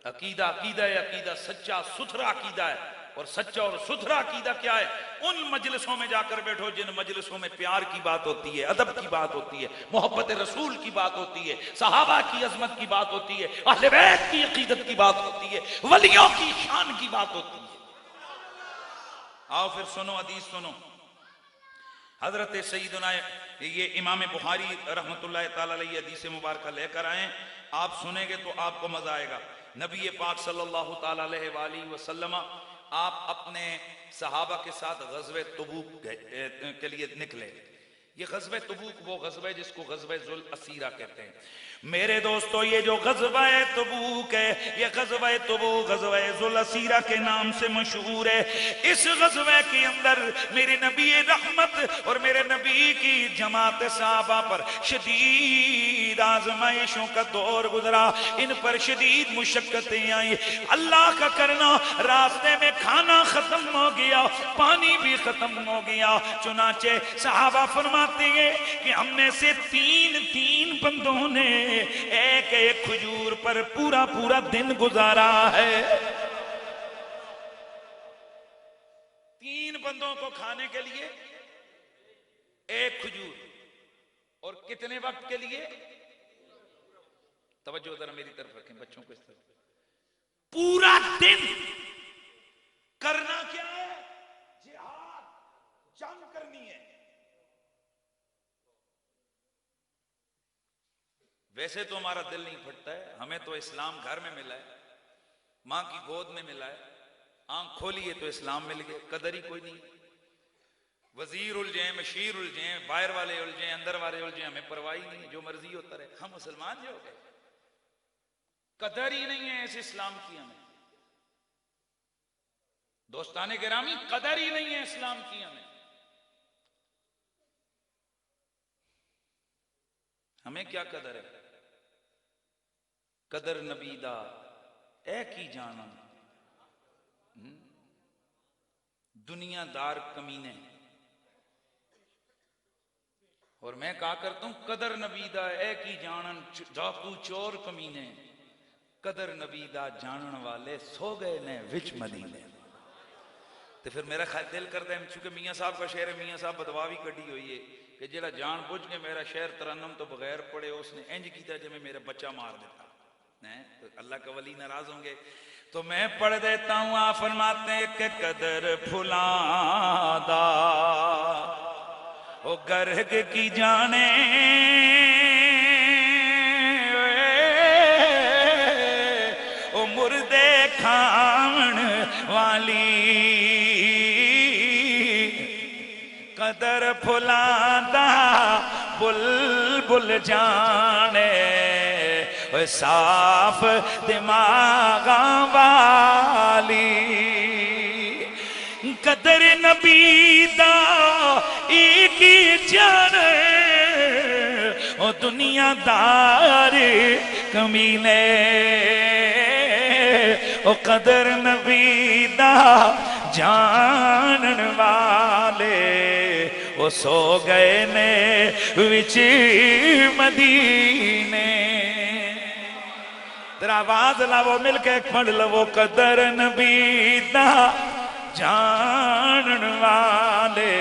अकीदा अकीदा है, अकीदा सच्चा सुथरा अकीदा है, और सच्चा और सुथरा अकीदा क्या है? उन मजलिसों में जाकर बैठो जिन मजलिसों में प्यार की बात होती है, अदब की बात होती है, मोहब्बत रसूल की बात होती है, सहाबा की अजमत की बात होती है, अहले बैत की अकीदत की बात होती है, वलियों की शान की बात होती है। आओ फिर सुनो, हदीस सुनो। हजरत सईदना ये इमाम बुखारी रहमतुल्लाह ताला अलैहि हदीस मुबारक लेकर आए, आप सुनेंगे तो आपको मजा आएगा। नबी पाक सल्लल्लाहु ताला अलैहि वसल्लम आप अपने सहाबा के साथ ग़ज़वे तबूक के लिए निकले। ये ग़ज़वे तबूक वो ग़ज़वा है जिसको ग़ज़वे ज़ुल असीरा कहते हैं। मेरे दोस्तों, ये जो ग़ज़वा तबूक है, ये ग़ज़वा तबूक ग़ज़वा ज़ुल असीरा के नाम से मशहूर है। इस ग़ज़वे के अंदर मेरे नबी रहमत और मेरे नबी की जमात सहाबा पर शदीद आज़माइशों का दौर गुजरा, इन पर शदीद मुशक्कतें आई। अल्लाह का करना, रास्ते में खाना खत्म हो गया, पानी भी खत्म हो गया। चुनाचे सहाबा फरमाते हैं कि हमने से तीन बंदों ने एक एक खजूर पर पूरा पूरा दिन गुजारा है। 3 बंदों को खाने के लिए एक खजूर, और कितने वक्त के लिए? तवज्जो जरा मेरी तरफ रखें, बच्चों को इस तरफ। पूरा दिन करना क्या है? जिहाद, जंग करनी है। वैसे तो हमारा दिल नहीं फटता है, हमें तो इस्लाम घर में मिला है, मां की गोद में मिला है, आंख खोली है तो इस्लाम मिल गए, कदर ही कोई नहीं। वजीर उलझे, मशीर उलझे, बाहर वाले उलझे, अंदर वाले उलझे, हमें परवाह ही नहीं, जो मर्जी होता रहे, हम मुसलमान जो हो गए। कदर ही नहीं है इस इस्लाम की हमें। दोस्ताने गिरामी, कदर ही नहीं है इस्लाम की हमें। हमें क्या कदर है? कदर नबीदा ए की जाना, दुनियादार कमीने। और मैं कहा करता हूं, कदर नबीदा ए की जानन डाकू चोर कमीने, कदर नबीदा जानन वाले सो गए ने विच मदीने। तो फिर मेरा दिल करता है, चूंकि मियाँ साहब का शेर है, मियाँ साहब बदवा भी कड़ी हुई है कि जेड़ा जान बुझ के मेरा शेर तरन्नुम तो बगैर पढ़े उसने इंज किया जिमें मेरा बच्चा मार देता है, तो अल्लाह का वली नाराज होंगे। तो मैं पढ़ देता हूं। आप फरमाते हैं कि कदर फुलादा ओ गर्ग की जाने, ओ मुर्दे खावन वाली, कदर फुलादा बुलबुल जाने, साफ दिमागा वाली, कदर नबीदा एक जाने, ओ दुनियादार कमीने, ओ कदर नबीदा जानन वाले, वो सो गए ने विच मदीने। तेरा आवाज लावो, मिलके पढ़ लवो, कदर नबीदा जानन वाले।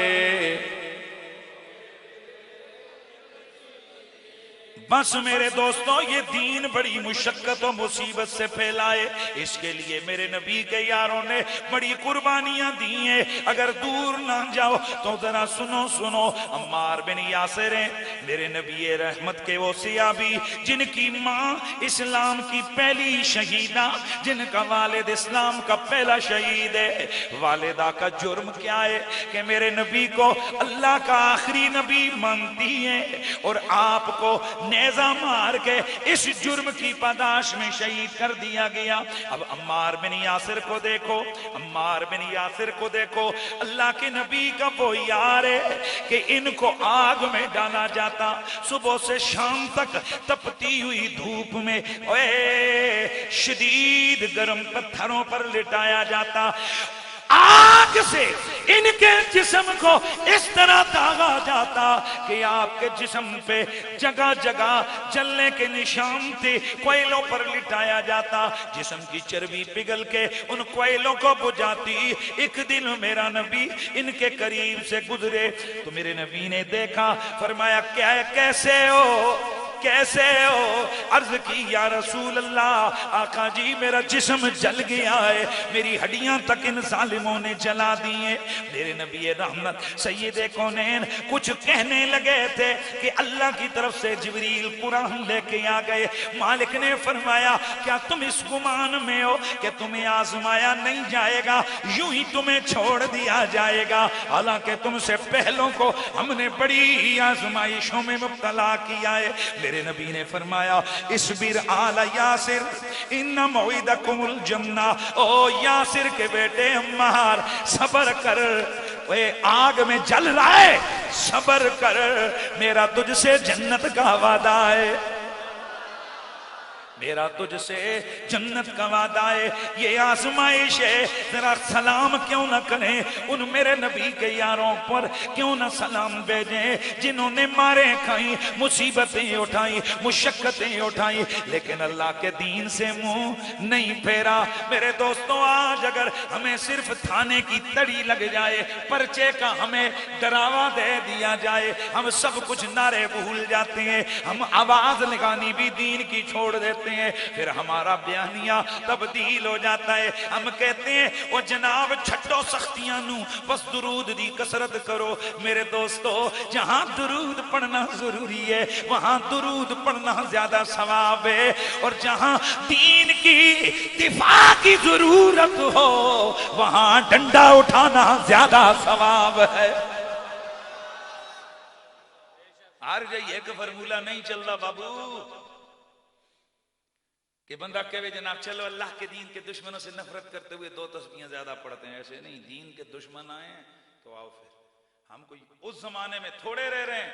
बस मेरे दोस्तों, ये दीन बड़ी मुशक्कत और मुसीबत से फैलाए, इसके लिए मेरे नबी के यारों ने बड़ी कुर्बानियां दी हैं। अगर दूर ना जाओ तो जरा सुनो सुनो। अम्मार बिन यासिर हैं मेरे नबी रहमत के वो सियाबी, जिनकी माँ इस्लाम की पहली शहीदा, जिनका वालिद इस्लाम का पहला शहीद है। वालिदा का जुर्म क्या है कि मेरे नबी को अल्लाह का आखिरी नबी मानती है, और आपको नेज़ा मार के इस जुर्म की पादाश में शहीद कर दिया गया। अब अम्मार बिन यासिर को देखो, अम्मार बिन यासिर को देखो, अल्लाह के नबी का वो यार है कि इनको आग में डाला जाता, सुबह से शाम तक तपती हुई धूप में ओए शदीद गर्म पत्थरों पर लिटाया जाता, आग से इनके जिस्म को इस तरह दागा जाता कि आपके जिस्म पे जगह जगह जलने के निशान थे, कोयलों पर लिटाया जाता, जिस्म की चर्बी पिघल के उन कोयलों को बुझाती। एक दिन मेरा नबी इनके करीब से गुजरे तो मेरे नबी ने देखा, फरमाया क्या कैसे हो, कैसे हो? अर्ज की या रसूल अल्लाह, आका जी मेरा जिस्म जल गया है, मेरी हड्डियां तक इन जालिमों ने जला दी है। मेरे नबी रहमत सैयदे कौनैन कुछ कहने लगे थे कि अल्लाह की तरफ से जिब्रील कुरान लेके आ गए। मालिक ने फरमाया क्या तुम इस गुमान में हो कि तुम्हें आजमाया नहीं जाएगा, यूं ही तुम्हें छोड़ दिया जाएगा? हालांकि तुमसे पहलों को हमने बड़ी आजमाइशों में मुब्तला किया है। मेरे नबी ने फरमाया इस्बिर आला यासिर इन्ना मौइदकुमुल जन्ना, ओ यासिर के बेटे अम्मार सबर कर, वे आग में जल रहा है, सबर कर, मेरा तुझसे जन्नत का वादा है, मेरा तुझसे जन्नत का वादा है। ये आजमाइश है, जरा सलाम क्यों ना करें उन मेरे नबी के यारों पर, क्यों ना सलाम भेजें जिन्होंने मारे खाई, मुसीबतें उठाई, मुशक्कतें उठाई, लेकिन अल्लाह के दीन से मुंह नहीं फेरा। मेरे दोस्तों आज अगर हमें सिर्फ थाने की तड़ी लग जाए, पर्चे का हमें डरावा दे दिया जाए, हम सब कुछ नारे भूल जाते हैं, हम आवाज लगानी भी दीन की छोड़ देते हैं, फिर हमारा बयानिया तब्दील हो जाता है। हम कहते हैं वो जनाब छड्डो सख्तियां नू, बस दुरूद दी कसरत करो। मेरे दोस्तों जहां दुरूद पढ़ना जरूरी है वहां दुरूद पढ़ना ज्यादा सवाब है, और जहां दीन की दिफा की जरूरत हो वहां डंडा उठाना ज्यादा सवाब है। हर जगह एक फॉर्मूला नहीं चल रहा बाबू कि बंदा कहे जनाब चलो अल्लाह के दीन के दुश्मनों से नफरत करते हुए दो तस्बीहें ज्यादा पढ़ते हैं। ऐसे नहीं, दीन के दुश्मन आए तो आओ फिर। हम कोई उस जमाने में थोड़े रह रहे हैं,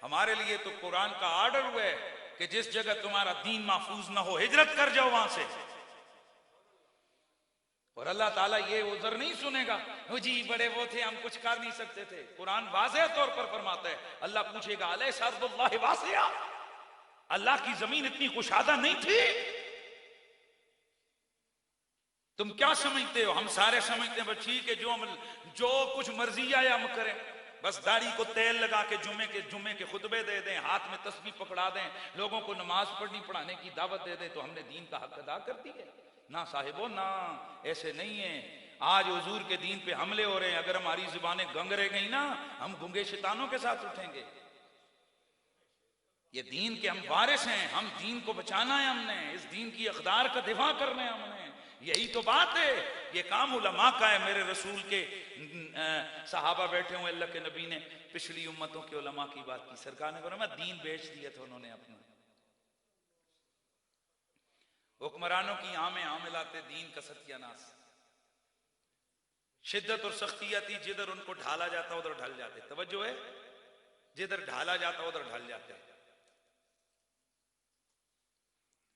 हमारे लिए तो कुरान का आर्डर हुआ है कि जिस जगह तुम्हारा दीन महफूज ना हो हिजरत कर जाओ वहां से। और अल्लाह ताला ये उज़र नहीं सुनेगा, वो जी बड़े वो थे हम कुछ कर नहीं सकते थे। कुरान वाज़ेह तौर पर फरमाता है, अल्लाह पूछेगा अलैसा अर्दुल्लाहि वासिया, अल्लाह की जमीन इतनी कुशादा नहीं थी? तुम क्या समझते हो? हम सारे समझते हैं बस ठीक है, जो कुछ मर्जी आया हम करें, बस दाढ़ी को तेल लगा के जुम्मे के खुतबे दे दें, हाथ में तस्बीह पकड़ा दें, लोगों को नमाज पढ़ाने की दावत दे दें तो हमने दीन का हक अदा कर दिया। ना साहिबो ना, ऐसे नहीं है। आज हुजूर के दीन पे हमले हो रहे हैं, अगर हमारी जुबानें गंग रह गई ना, हम गुंगे शैतानों के साथ उठेंगे। ये दीन के हम वारिस हैं, हम दीन को बचाना है, हमने इस दीन की अक़दार का दिफा करना है हमने। यही तो बात है, ये काम उलमा का है। मेरे रसूल के सहाबा बैठे हुए, अल्लाह के नबी ने पिछली उम्मतों के उलमा की बात की। सरकार ने फरमाया दीन बेच दिया था उन्होंने अपना। हुक्मरानों की आमे आमिलाते दीन का सत्यानाश, शिद्दत और सख्ती आती, जिधर उनको ढाला जाता उधर ढल जाते। तवज्जो है, जिधर ढाला जाता उधर ढल जाते।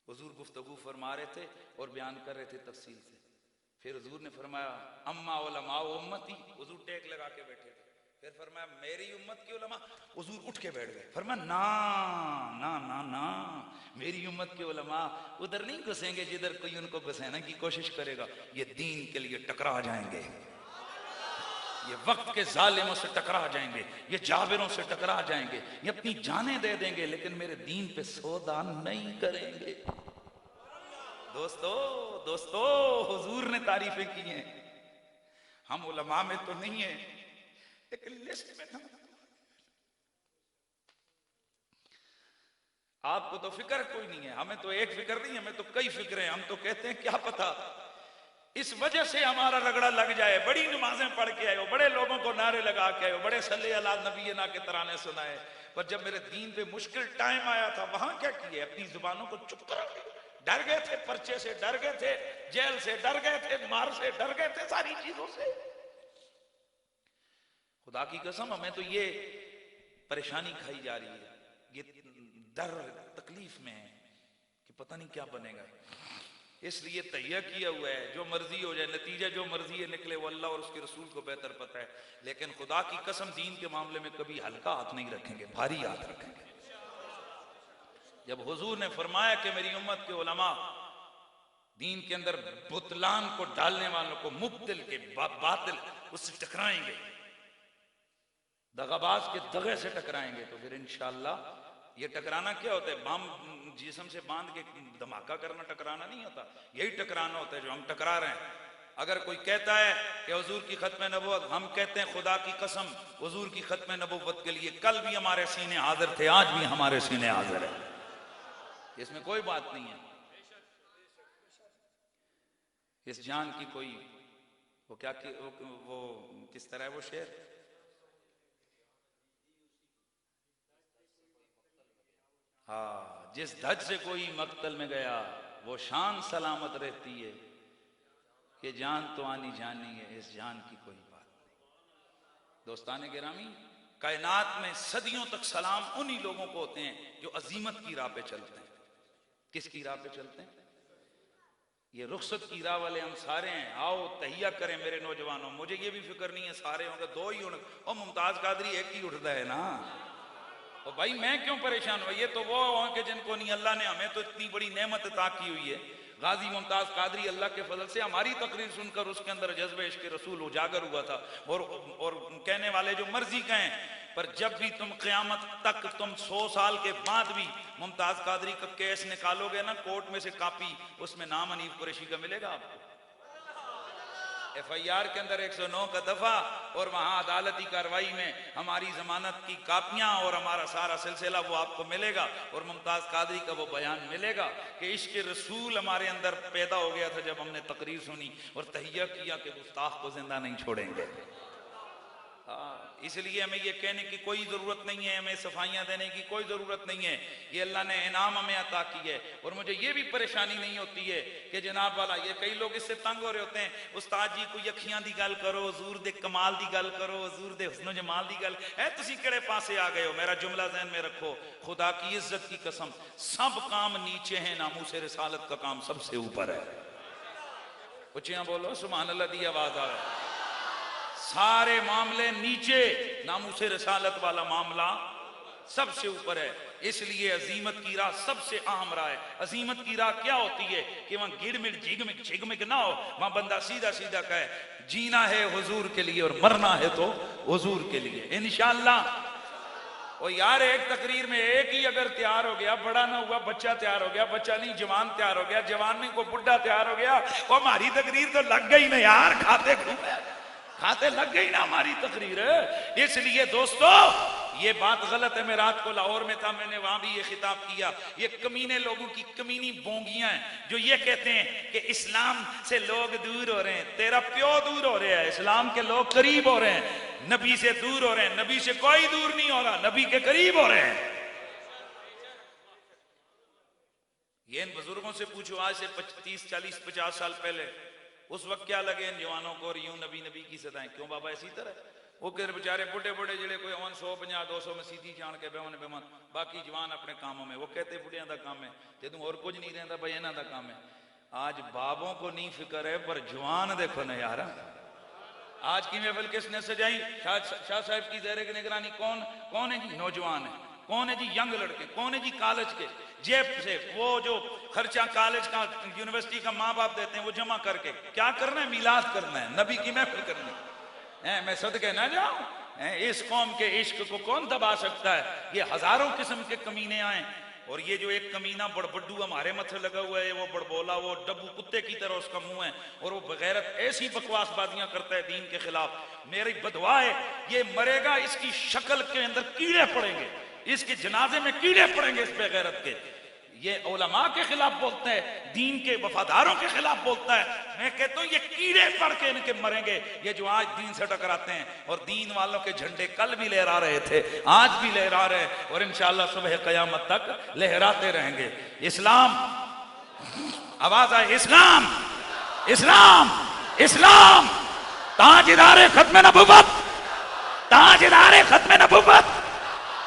हुजूर गुफ्तगू फरमा रहे थे और बयान कर रहे थे तफसील से। फिर हुजूर ने फरमाया अम्मा उलमा उम्मती, हुजूर टेक लगा के बैठे थे। फिर फरमाया मेरी उम्मत की उलमा, हुजूर उठ के बैठ गए। फरमाया ना ना ना ना, मेरी उम्मत के उलमा उधर नहीं घुसेंगे जिधर कोई उनको घुसाने की कोशिश करेगा। ये दीन के लिए टकरा जाएंगे, ये वक्त के जालिमों से टकरा जाएंगे, ये जाबिरों से टकरा जाएंगे, ये अपनी जानें दे देंगे लेकिन मेरे दीन पे सौदा नहीं करेंगे। दोस्तों हुजूर ने तारीफें की हैं, हम उलमा में तो नहीं है लेकिन लिस्ट में ना। आपको तो फिक्र कोई नहीं है, हमें तो एक फिक्र नहीं, हमें तो कई फिक्र है। हम तो कहते हैं क्या पता इस वजह से हमारा रगड़ा लग जाए, बड़ी नमाजें पढ़ के आए हो, बड़े लोगों को नारे लगा के आए हो, बड़े सल्ले अला नबी ना के तराने सुनाए, पर जब मेरे दीन पे मुश्किल टाइम आया था वहां क्या किए? अपनी जुबानों को चुप करा दिया। डर गए थे, पर्चे से डर गए थे, जेल से डर गए थे, मार से डर गए थे, सारी चीजों से। खुदा की कसम हमें तो ये परेशानी खाई जा रही है, ये डर तकलीफ में है कि पता नहीं क्या बनेगा। इसलिए तैयार किया हुआ है, जो मर्जी हो जाए, नतीजा जो मर्जी है निकले, वो अल्लाह और उसके रसूल को बेहतर पता है। लेकिन खुदा की कसम दीन के मामले में कभी हल्का हाथ नहीं रखेंगे, भारी हाथ रखेंगे। जब हुजूर ने फरमाया कि मेरी उम्मत के उलमा दीन के अंदर बुतलान को डालने वालों को, मुब्तिल के बातिल उससे टकराएंगे, दगाबाज के दगे से टकराएंगे, तो फिर इंशाअल्लाह ये टकराना क्या होता है? बम जिस्म से बांध के धमाका करना टकराना नहीं होता, यही टकराना होता है जो हम टकरा रहे हैं। अगर कोई कहता है कि हुजूर की खत्म नबुव्वत, हम कहते हैं खुदा की कसम हुजूर की खत्म नबुव्वत के लिए कल भी हमारे सीने हाजिर थे, आज भी हमारे सीने हाजिर है, इसमें कोई बात नहीं है। इस जान की कोई वो क्या वो किस तरह है वो शेर, हाँ, जिस धज से कोई मक्तल में गया वो शान सलामत रहती है, ये जान तो आनी जानी है, इस जान की कोई बात नहीं। दोस्ताने गिरामी, कायनात में सदियों तक सलाम उन्हीं लोगों को होते हैं जो अजीमत की राह पे चलते हैं। किसकी राह पे चलते हैं? ये रुखसत की राह वाले हम सारे हैं। आओ तहिया करें मेरे नौजवानों, मुझे ये भी फिक्र नहीं है सारे होंगे, दो ही होंगे, और मुमताज कादरी एक ही उठता है ना। और भाई मैं क्यों परेशान हुआ? ये तो वो होंगे जिनको नहीं, अल्लाह ने हमें तो इतनी बड़ी नेमत अता की हुई है। गाजी मुमताज कादरी अल्लाह के फजल से हमारी तकरीर सुनकर उसके अंदर जज्बे इश्क रसूल उजागर हुआ था। और कहने वाले जो मर्जी कहें, पर जब भी तुम क़यामत तक, तुम 100 साल के बाद भी मुमताज कादरी का केस निकालोगे ना, कोर्ट में से कॉपी, उसमें नाम हनीफ कुरैशी का मिलेगा आपको। FIR के अंदर 109 का दफा, और वहां अदालती कार्रवाई में हमारी जमानत की कापियां और हमारा सारा सिलसिला वो आपको मिलेगा, और मुमताज कादरी का वो बयान मिलेगा कि इश्क रसूल हमारे अंदर पैदा हो गया था जब हमने तकरीर सुनी और तहिया किया कि गुस्ताख को जिंदा नहीं छोड़ेंगे। इसलिए हमें ये कहने की कोई जरूरत नहीं है, हमें सफाइयां देने की कोई जरूरत नहीं है, ये अल्लाह ने इनाम हमें अता की है। और मुझे ये भी परेशानी नहीं होती है कि जनाब वाला, ये कई लोग इससे तंग हो रहे होते हैं, उस्ताद जी कोई अखियां दी गल करो, हुजूर दे कमाल दी गल करो, हुजूर दे हुस्न जमाल दी गल है, तुसी केड़े पासे आ गए हो? मेरा जुमला ज़हन में रखो, खुदा की इज्जत की कसम, सब काम नीचे हैं, नामूसे रिसालत का काम सबसे ऊपर है। उच्चियां बोलो सुभान अल्लाह दी आवाज आ रहा है। सारे मामले नीचे, नामूसे रिसालत वाला मामला सबसे ऊपर है। इसलिए अजीमत की राह सबसे अहम राह है। अजीमत की राह क्या होती है कि वहां गिड़मिड़ झिगमिग झिगमिग ना हो, वहां बंदा सीधा सीधा कहे जीना है हुजूर के लिए और मरना है तो हुजूर के लिए इंशाअल्लाह। और यार एक तकरीर में एक ही अगर तैयार हो गया, बड़ा ना हुआ, बच्चा तैयार हो गया, बच्चा नहीं जवान तैयार हो गया, जवान नहीं को बुढ़ा तैयार हो गया, वो हमारी तकरीर तो लग गई ना यार, खाते लग गई ना हमारी तकरीर। इसलिए दोस्तों ये बात गलत है। मैं रात को लाहौर में था, मैंने वहां भी ये खिताब किया। ये कमीने लोगों की कमीनी बोंगियां हैं जो ये कहते हैं कि इस्लाम से लोग दूर हो रहे हैं। तेरा प्यो दूर हो रहा है, इस्लाम के लोग करीब हो रहे हैं। नबी से दूर हो रहे हैं, नबी से कोई दूर नहीं हो रहा, नबी के करीब हो रहे हैं। ये इन बुजुर्गों से पूछो, आज से 30 40 50 साल पहले उस वक्त क्या लगे इन जवानों को, और यूं नबी नबी की सदाएं क्यों बाबा इसी तरह। वो कह बेचारे बुढ़े बुढ़े जिले कोई 150 200 में सीधी जान के बेवन बेमन, बाकी जवान अपने कामों में। वो कहते बुढ़िया का काम है, जो और कुछ नहीं रहता भाई इन्हों का काम है। आज बाबों को नहीं फिक्र है, पर जवान देखो ना यार। आज की महफिल किसने सजाई? शाह साहब की ज़हरे की निगरानी कौन है जी? नौजवान है। कौन है जी? यंग लड़के। कौन है जी? कॉलेज के जेब से वो जो खर्चा कॉलेज का यूनिवर्सिटी का माँ बाप देते हैं वो जमा करके क्या करना है? मिलाद करना है, नबी की महफिल करनी है। मैं सदके ना जाऊं, इस कौम के इश्क को कौन दबा सकता है? ये हजारों किस्म के कमीने आए, और ये जो एक कमीना बड़बड्डू हमारे मथे लगा हुआ है, वो बड़बोला, वो डब्बू कुत्ते की तरह उसका मुंह है, और वो बगैरत ऐसी बकवासबाजियां करता है दीन के खिलाफ। मेरी बदुआ है ये मरेगा, इसकी शक्ल के अंदर कीड़े पड़ेंगे, इसके जनाजे में कीड़े पड़ेंगे इस बेगैरत के। ये उलमा के खिलाफ बोलता है, दीन के वफादारों के खिलाफ बोलता है। मैं कहता हूं ये कीड़े पड़ के इनके मरेंगे, ये जो आज दीन से टकराते हैं। और दीन वालों के झंडे कल भी लहरा रहे थे, आज भी लहरा रहे, और इंशाअल्लाह सुबह क़यामत तक लहराते रहेंगे। इस्लाम, आवाज आए, इस्लाम इस्लाम इस्लाम, ताजदारे खत्म नबुव्वत, ताजदारे खत्म नबुव्वत,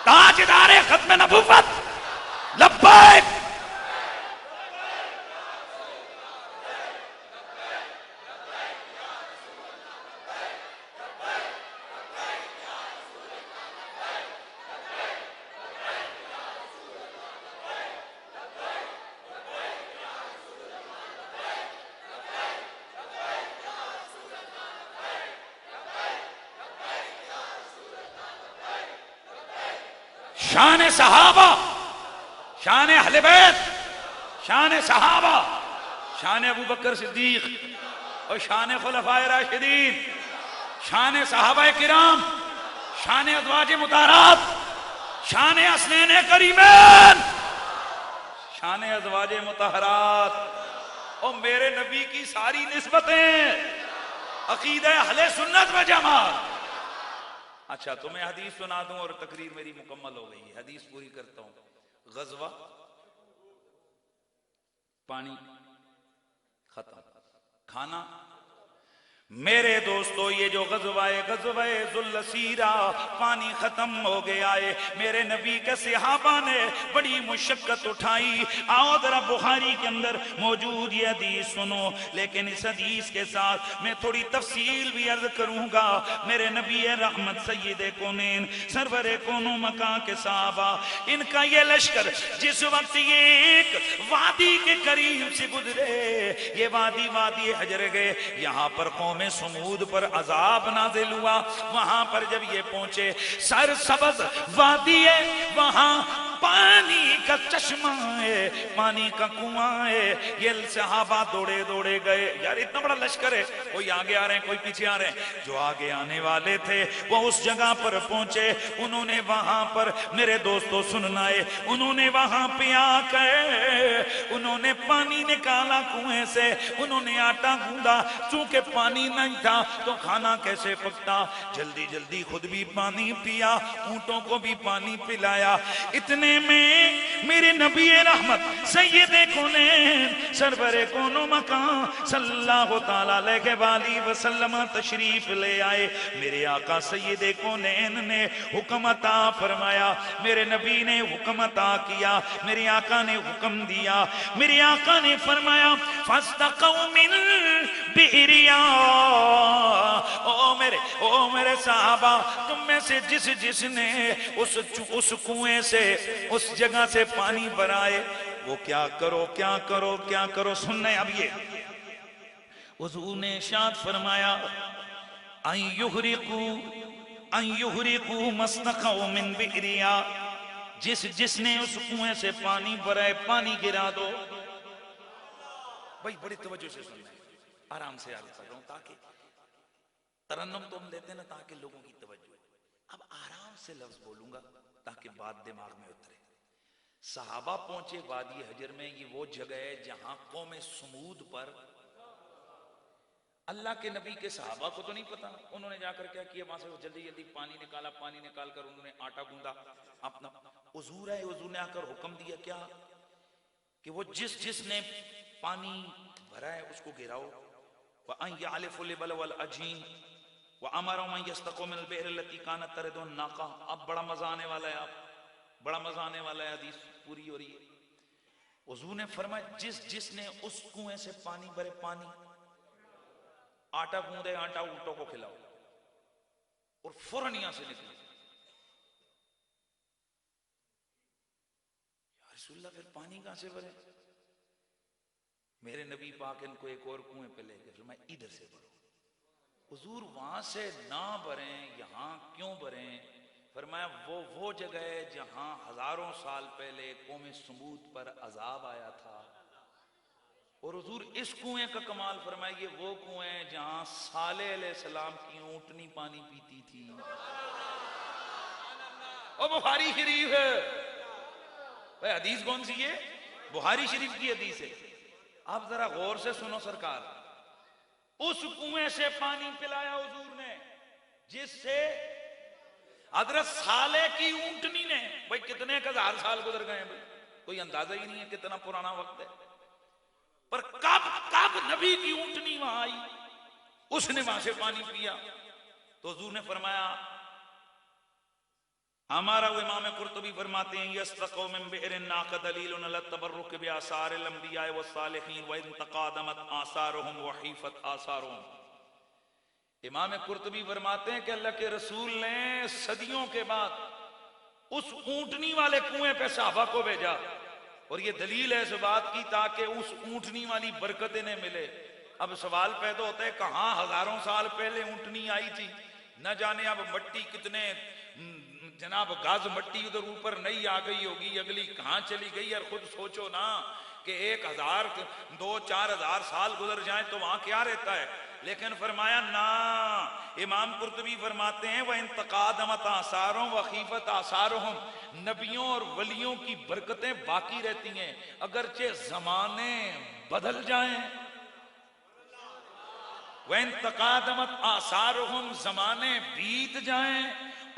ताजदारे खत्म नबुव्वत, लब्बैक शान सहाबा, शान अहले बैत, शान सहाबा, शान अबू बकर सिद्दीक और शान खुलफाए राशिदीन, शान सहाबा किराम, शान अज़वाज मुताहरात, शान हसनैन करीमैन, शान अज़वाज मुताहरात और मेरे नबी की सारी निस्बतें अकीदा अहले सुन्नत व जमात। अच्छा, तुम्हें हदीस सुना दूं और तकरीर मेरी मुकम्मल हो गई। हदीस पूरी करता हूं। गज़वा, पानी खत्म, खाना। मेरे दोस्तों, ये जो गज़वाए ज़ुल्लसीरा, पानी खत्म हो गया है। मेरे नबी के सहाबा ने बड़ी मुशक्कत उठाई। आओ जरा बुखारी के अंदर मौजूद ये हदीस सुनो, लेकिन इस हदीस के साथ मैं थोड़ी तफसील भी अर्ज करूंगा। मेरे नबी रहमत सय्यदे कौनैन सरवरे कोनो मकां के सहाबा, इनका ये लश्कर जिस वक्त ये एक वादी के करीब से गुजरे, ये वादी हजर गए, यहाँ पर कौम समूद पर अजाब नाजिल हुआ। वहां पर जब ये पहुंचे, सरसब्ज वादी है, वहां पानी का चश्मा है, पानी का कुआं है। ये सहाबा दौड़े दौड़े गए। यार इतना बड़ा लश्कर है, कोई आगे आ रहे हैं, कोई पीछे आ रहे हैं। जो आगे आने वाले थे वो उस जगह पर पहुंचे। उन्होंने वहां पर, मेरे दोस्तों सुनना है, उन्होंने वहां पे आकर उन्होंने पानी निकाला कुएं से, उन्होंने आटा गूंदा। चूंकि पानी नहीं था तो खाना कैसे पकता। जल्दी जल्दी खुद भी पानी पिया, ऊंटों को भी पानी पिलाया। इतने में मेरे नबी रहमत सय्यदे कौनैन सरवरे कोनो मकां सल्लल्लाहु तआला अलैहि वसल्लम तशरीफ ले आए। मेरे आका सय्यदे कौनैन ने हुक्म अता फरमाया। मेरे नबी ने हुक्म अता किया, मेरे आका ने हुक्म दिया। मेरे आका ने फरमाया फस्तक़ौ मिन बिहरिया। ओ मेरे साहबा, तुम में से जिसने उस कुएं से, उस जगह से पानी भराए, वो क्या करो क्या करो क्या करो। सुनने अब ये हुजूर ने इरशाद फरमाया अन युहरिकू मस्तक़ौ मिन बिहरिया, जिसने उस कुएं से पानी भराए, पानी गिरा दो। भाई बड़ी तवज्जो से सुनना है, आराम से अर्ज कर रहा हूं, ताकि तरन्नुम तो हम देते ना ताकि लोगों की तवज्जो। अब आराम से लफ्ज बोलूंगा ताकि बात दिमाग में उतरे। सहाबा पहुंचे वादी हजर में। ये वो जगह है जहां कौम समूद पर, अल्लाह के नबी के सहाबा को तो नहीं पता, उन्होंने जाकर क्या किया, वहां से जल्दी जल्दी पानी निकाला। पानी निकाल कर उन्होंने आटा गूंदा अपना। हुजूर है, हुजूर ने आकर हुक्म दिया क्या कि वो जिसने पानी भरा है उसको गिराओ। अब बड़ा मजा आने वाला है, आप बड़ा मजा आने वाला है, हदीस पूरी हो रही है। हुजूर ने फरमाया जिसने उस कुएं से पानी भरे, पानी आटा गूंदे, आटा ऊंटों को खिलाओ। और फौरन यहां से निकले। रसूलुल्लाह फिर पानी कहां से भरे? मेरे नबी पाक इनको एक और कुएं पे ले गए, मैं इधर से भरो। हुजूर वहां से ना भरें, यहां क्यों भरें? फरमाया वो जगह है जहां हजारों साल पहले कौम समूद पर अजाब आया था। और हुजूर इस कुएं का कमाल फरमाया, ये वो कुएं है जहां सालेह अलैहिस्सलाम की ऊंटनी पानी पीती थी। और बुखारी शरीफ है भाई, हदीस कौन सी है? बुखारी शरीफ की हदीस है। आप जरा गौर से सुनो सरकार, उस कुएं से पानी पिलाया हुजूर ने जिससे हजरत साले की ऊंटनी ने, भाई कितने हजार साल गुजर गए भाई, कोई अंदाजा ही नहीं है कितना पुराना वक्त है। पर कब नबी की ऊंटनी वहां आई, उसने वहां से पानी पिया। तो हुजूर ने फरमाया, हमारा इमाम कुर्तुबी फरमाते हैं यस्तक़ौ मिन बि'रिन नाक़ा दलीलुन अला तबर्रुक बि आसारिल अंबिया व सालिहीन व इन तक़ादमत आसारुहुम व हीफत आसारुहुम। इमाम कुर्तुबी फरमाते हैं कि अल्लाह के रसूल ने सदियों के बाद उस ऊंटनी वाले कुएं पे सहाबा को भेजा, और ये दलील है इस बात की ताकि उस ऊंटनी वाली बरकतें न मिले। अब सवाल पैदा होता है, कहां हजारों साल पहले ऊंटनी आई थी, न जाने अब मट्टी कितने जनाब गाज मट्टी उधर ऊपर नहीं आ गई होगी, अगली कहां चली गई। और खुद सोचो ना कि 1000 2-4 साल गुजर जाए तो वहां क्या रहता है। लेकिन फरमाया ना, इमाम कुर्तुबी फरमाते हैं वह इंतकादमत आसारों व खीफत आसारों, नबियों और वलियों की बरकतें बाकी रहती हैं अगरचे जमाने बदल जाएं। वह इंतकादमत आसारों, जमाने बीत जाएं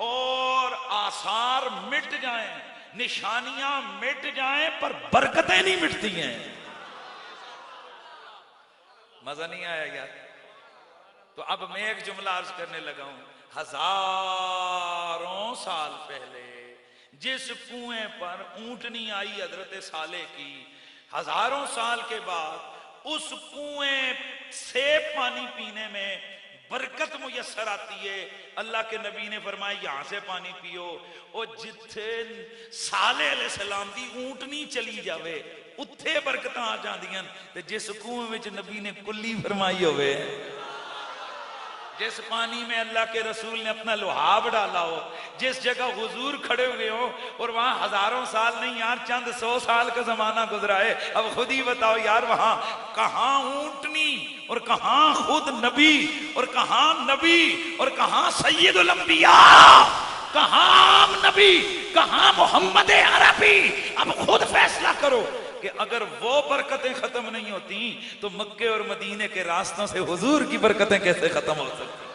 और आसार मिट जाएं, निशानियां मिट जाएं पर बरकतें नहीं मिटती हैं। मजा नहीं आया यार। तो अब मैं एक जुमला अर्ज करने लगा हूं। हजारों साल पहले जिस कुएं पर ऊंटनी आई हजरत साले की, हजारों साल के बाद उस कुएं से पानी पीने में बरकत मुयस्सर आती है। अल्लाह के नबी ने फरमाया यहां से पानी पियो, और जिथे साले अलैहिस्सलाम दी ऊंटनी चली जावे उत्थे बरकत आ जांदियां। ते जिस कुएं विच नबी ने कुल्ली फरमाई होवे, जिस पानी में अल्लाह के रसूल ने अपना लुहाब डाला हो, जिस जगह हुजूर खड़े हुए हो, और वहां हजारों साल नहीं यार चंद 100 साल का जमाना गुजरा है। अब खुद ही बताओ यार, वहां कहां ऊंटनी और कहां खुद नबी, और कहां नबी और कहां सैयदुल अंबिया, कहां नबी कहां मोहम्मद अरबी। अब खुद फैसला करो कि अगर वो बरकतें खत्म नहीं होती तो मक्के और मदीने के रास्तों से हुजूर की बरकतें कैसे खत्म हो सकती।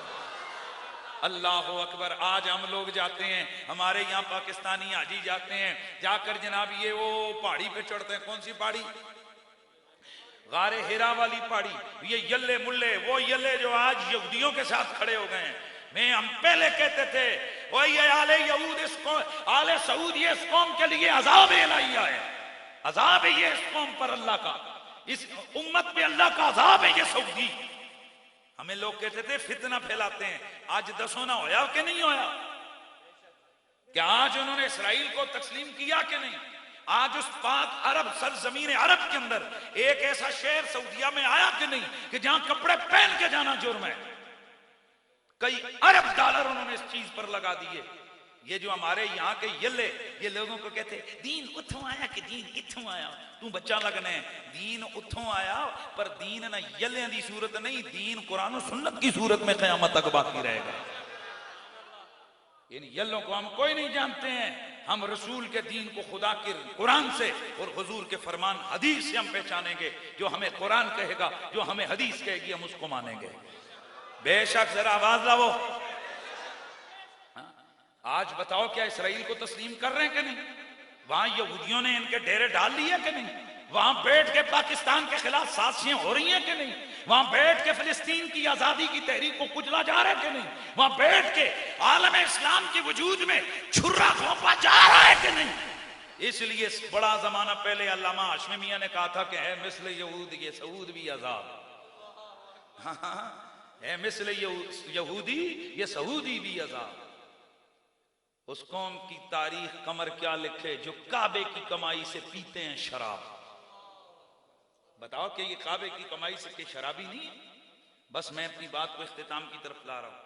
अल्लाह अकबर। आज हम लोग जाते हैं, हमारे यहाँ पाकिस्तानी हाजी जाते हैं, जाकर जनाब ये वो पहाड़ी पे चढ़ते हैं। कौन सी पहाड़ी? गारे हिरा वाली पहाड़ी। ये यल्ले मुल्ले, वो यल्ले जो आज यहूदियों के साथ खड़े हो गए हैं। हम पहले कहते थे वही आले यहूद, इसको आले सऊद, ये इस कौम के लिए अजाब इलाहिया है, अजाब है ये इस कौम पर अल्लाह का, इस उम्मत पे अल्लाह का अजाब है ये सऊदी। हमें लोग कहते थे फितना फैलाते हैं। आज दसों ना होया कि नहीं होया? क्या आज उन्होंने इसराइल को तस्लीम किया कि नहीं? आज उस पाक अरब सरजमीन अरब के अंदर एक ऐसा शहर सऊदिया में आया कि नहीं कि जहां कपड़े पहन के जाना जुर्म है? कई अरब डॉलर उन्होंने इस चीज पर लगा दिए। ये जो हमारे यहाँ के यल्ले, ये लोगों को कहते दीन उथों आया कि दीन इथों आया। तू बच्चा लगना है, दीन उथों आया पर दीन ना यल्ले की सूरत नहीं, दीन कुरान और सुन्नत की सूरत में क़यामत तक बाकी रहेगा। इन यल्लों को हम कोई नहीं जानते हैं। हम रसूल के दीन को खुदा के कुरान से और हुजूर के फरमान हदीस से हम पहचानेंगे। जो हमें कुरान कहेगा, जो हमें हदीस कहेगी, हम उसको मानेंगे। बेशक जरा आवाज लाओ। आज बताओ क्या इसराइल को तस्लीम कर रहे हैं कि नहीं? वहां यहूदियों ने इनके डेरे डाल लिए कि नहीं? वहां बैठ के पाकिस्तान के खिलाफ साजिशें हो रही हैं कि नहीं? वहां बैठ के फिलिस्तीन की आजादी की तहरीक को कुचला जा रहा है कि नहीं? वहां बैठ के आलम इस्लाम के वजूद में छुरा घोंपा जा रहा है कि नहीं? इसलिए बड़ा जमाना पहले अल्लामा हाशमी मियां ने कहा था कि है मिस्ल यहूद ये सऊद भी अजाब। है मिस्ल यहूदी ये सऊदी भी अजाब। उस कौम की तारीख कमर क्या लिखे जो काबे की कमाई से पीते हैं शराब। बताओ कि ये काबे की कमाई से के शराबी नहीं है? बस मैं अपनी बात को इख्तिताम की तरफ ला रहा हूं।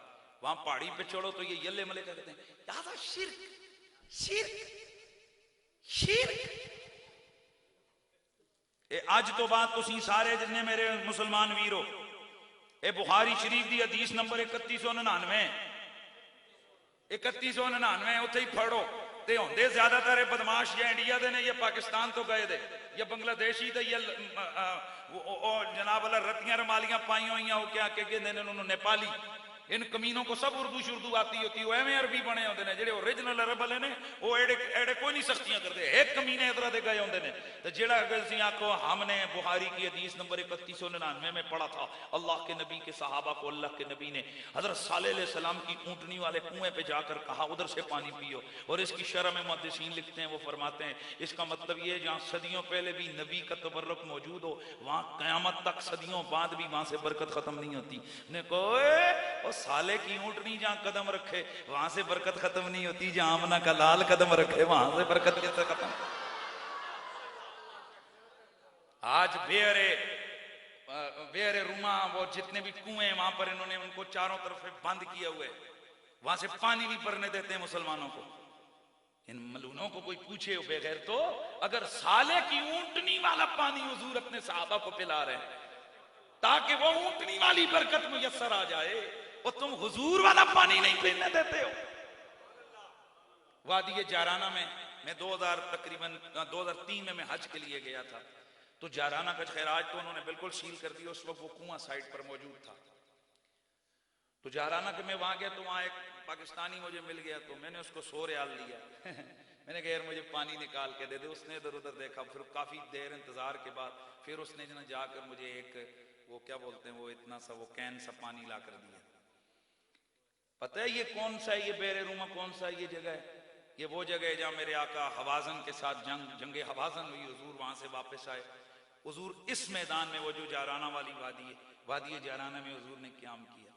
वहां पहाड़ी पे चढ़ो तो ये यल्ले मले कहते हैं दादा शिर्क शिर्क शिर्क। आज तो बात तुसी सारे जिन्ने मेरे मुसलमान वीरो, ए बुखारी शरीफ दी हदीस नंबर 3199 3199 उत्थे ही फड़ो ते होंदे ज्यादातर बदमाश या इंडिया दे ने या पाकिस्तान तो गए दे या बांग्लादेशी दे या जनाब अल्लाह रतियां रमालियां पाई हुई वो क्या कहते हैं उन्होंने नेपाली। इन कमीनों को सब उर्दू शुर्दू आती होती है, एवं अरबी बने होते हैं। जेडे ओरिजिनल अरब वाले ने वो एड़े कोई नहीं सख्तियां करते, एक कमीने इधर दे गए होंगे ने। तो जेड़ा अगर आखो हमने बुखारी की हदीस नंबर 3199 में पढ़ा था, अल्लाह के नबी के सहाबा को अल्लाह के नबी ने हजरत सालेह अलैहिस्सलाम की ऊंटनी वाले कुएं पे जाकर कहा उधर से पानी पियो। और इसकी शरह में मुहद्दिसीन लिखते हैं, वो फरमाते हैं इसका मतलब ये जहाँ सदियों पहले भी नबी का तबर्रुक मौजूद हो, वहाँ कयामत तक सदियों बाद भी वहां से बरकत खत्म नहीं होती। ने कहो साले की ऊंटनी जहां कदम रखे वहां से बरकत खत्म नहीं होती, जहां आमना का लाल कदम रखे वहां से बरकत कैसे खत्म। आज बेरे रूमा वो जितने भी कुएं वहां पर इन्होंने उनको चारों तरफ से बंद किया हुआ है, वहां से पानी भी भरने देते हैं मुसलमानों को। इन मलूनों को कोई पूछे बगैर तो अगर साले की ऊंटनी वाला पानी हुजूर अपने सहाबा को पिला रहे हैं ताकि वो ऊंटनी वाली बरकत मुयस्सर आ जाए, और तुम हुजूर वाला पानी नहीं पीने देते हो। वादी जाराना में मैं 2003 में मैं हज के लिए गया था, तो जाराना का खैराज तो उन्होंने बिल्कुल सील कर दिया। उस वक्त वो कुआं साइड पर मौजूद था। तो जाराना के मैं वहां गया तो वहां एक पाकिस्तानी मुझे मिल गया, तो मैंने उसको 100 रियाल दिया। मैंने कहा यार मुझे पानी निकाल के दे दे। उसने इधर उधर देखा, फिर काफी देर इंतजार के बाद फिर उसने जना जाकर मुझे एक वो क्या बोलते हैं वो इतना सा वो कैन सा पानी ला कर दिया। पता है ये कौन सा है, ये बेरे रूमा कौन सा ये जगह है? ये वो जगह है जहां मेरे आका हवाजन के साथ जंगे हवाजन हुई। हुजूर वहां से वापस आए। हुजूर इस मैदान में, वो जो जाराना वाली वादी है, वादी जाराना में हुजूर ने क़याम किया।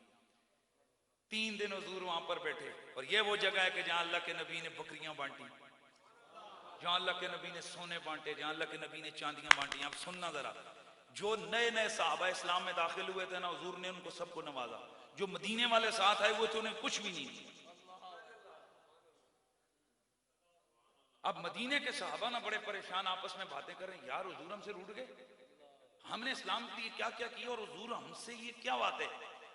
3 दिन हुजूर वहां पर बैठे। और ये वो जगह है कि जहां अल्लाह के नबी ने बकरियां बांटी, जहां अल्लाह के नबी ने सोने बांटे, जहां अल्लाह के नबी ने चांदियां बांटी। आप सुनना जरा, जो नए नए सहाबा इस्लाम में दाखिल हुए थे ना, हुजूर ने उनको सबको नवाजा। जो मदीने वाले साथ आए हुए थे उन्हें कुछ भी नहीं दिया। अब मदीने के सहाबा ना बड़े परेशान आपस में बातें कर रहे हैं, यार हुजूर हमसे रूठ गए, हमने इस्लाम के लिए क्या क्या किया और हुजूर हमसे ये क्या बात है।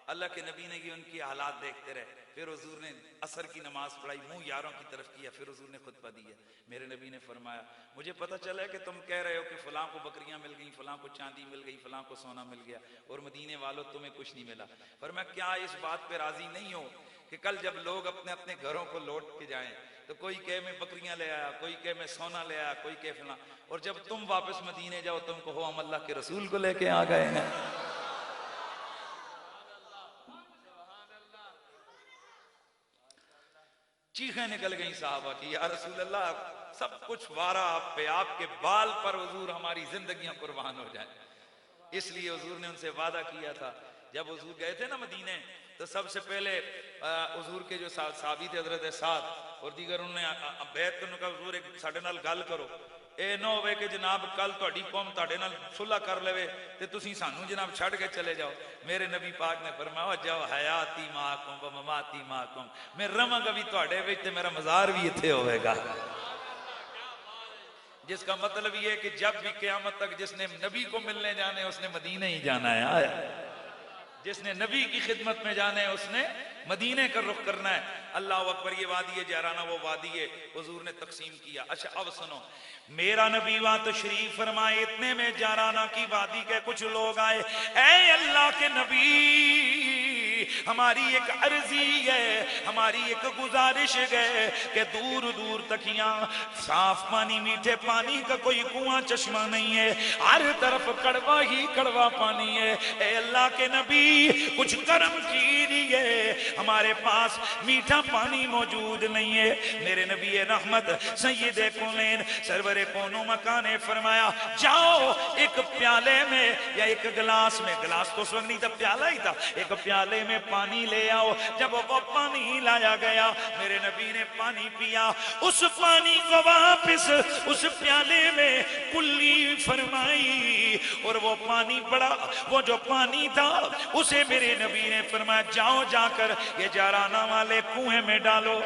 अल्लाह के नबी ने ये उनकी हालात देखते रहे। फिर हुजूर ने असर की नमाज पढ़ाई, मुंह यारों की तरफ किया। फिर हुजूर ने खुतबा दिया। मेरे नबी ने फरमाया, मुझे पता चला है कि तुम कह रहे हो कि फलां को बकरियां मिल गई, फलां को चांदी मिल गई, फलां को सोना मिल गया, और मदीने वालों तुम्हें कुछ नहीं मिला। फरमाया क्या इस बात पे राजी नहीं हो कि कल जब लोग अपने अपने घरों को लौट के जाएं तो कोई कहे मैं बकरियां ले आया, कोई कहे मैं सोना ले आया, कोई कहे फलां, और जब तुम वापस मदीने जाओ तुम कहो हम अल्लाह के रसूल को लेके आ गए हैं। चीखें निकल गई साहबा की, या रसूल अल्लाह सब कुछ वारा आप पे, आपके बाल पर हुजूर हमारी जिंदगियां कुर्बान हो जाए। इसलिए हुजूर ने उनसे वादा किया था। जब हुजूर गए थे ना मदीने, तो सबसे पहले हुजूर के जो साहबी थे हजरत साद और दीगर, उन्होंने बैत करने का, हुजूर एक साडे नाल गल करो, ए ना होवे कि जनाब कल तुहाडी कौम तुहाडे नाल सुलह कर लेवे ते तुसीं सानू जनाब छड़ के चले जाओ। मेरे नबी पाक ने फरमाया, जाओ हयाती माकुम व ममाती माकुम, मैं रवांगा भी तुहाडे विच ते मेरा मज़ार भी इत्थे होवेगा। जिसका मतलब ये है कि जब भी क़यामत तक जिसने नबी को मिलने जाने उसने मदीने ही जाना है। आया, जिसने नबी की खिदमत में जाने उसने मदीने का रुख करना है। अल्लाह अकबर। ये वादी है जाराना, वो वादी है हुजूर ने तकसीम किया। अच्छा अब सुनो, मेरा नबी वहां तशरीफ फरमाए, इतने में जाराना की वादी के कुछ लोग आए। ऐ अल्लाह के नबी, हमारी एक अर्जी है, हमारी एक गुजारिश है कि दूर दूर तक यहाँ साफ पानी, मीठे पानी का कोई कुआं चश्मा नहीं है, हर तरफ कड़वा ही कड़वा पानी है। ऐ अल्लाह के नबी कुछ करम कीजिए, हमारे पास मीठा पानी मौजूद नहीं है। मेरे नबी रहमत सैयदे कौनैन सरवरे कौनो मकाने फरमाया, जाओ एक प्याले में या एक गिलास में, गिलास तो उस वक्त नहीं था, प्याला ही था, एक प्याले में पानी ले आओ। जब वो पानी लाया गया, मेरे नबी ने पानी पिया, उस पानी को वापस उस प्याले में कुल्ली फरमाई, और वो पानी बड़ा, वो जो पानी था उसे मेरे नबी ने फरमाया, जाओ जाकर ये जाराना वाले कुएं में डालो।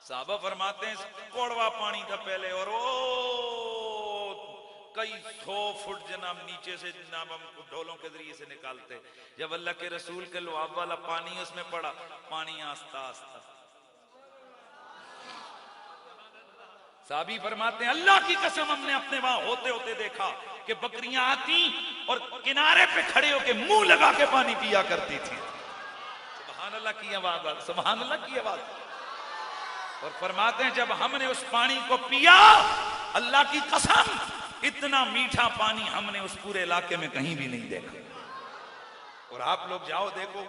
साहबा फरमाते हैं कड़वा पानी था पहले, और वो कई 100 फुट जनाब नीचे से जनाब हम ढोलों के जरिए से निकालते। जब अल्लाह के रसूल के लुआब वाला पानी उसमें पड़ा, पानी आस्ता आस्ता, साहबी फरमाते हैं अल्लाह की कसम हमने अपने वहां होते होते देखा कि बकरियां आती और किनारे पे खड़े होके मुंह लगा के पानी पिया करती थी। सुभान अल्लाह की आवाज, सुभान अल्लाह की आवाज। और फरमाते हैं जब हमने उस पानी को पिया, अल्लाह की कसम इतना मीठा पानी हमने उस पूरे इलाके में कहीं भी नहीं देखा। और आप लोग जाओ देखो,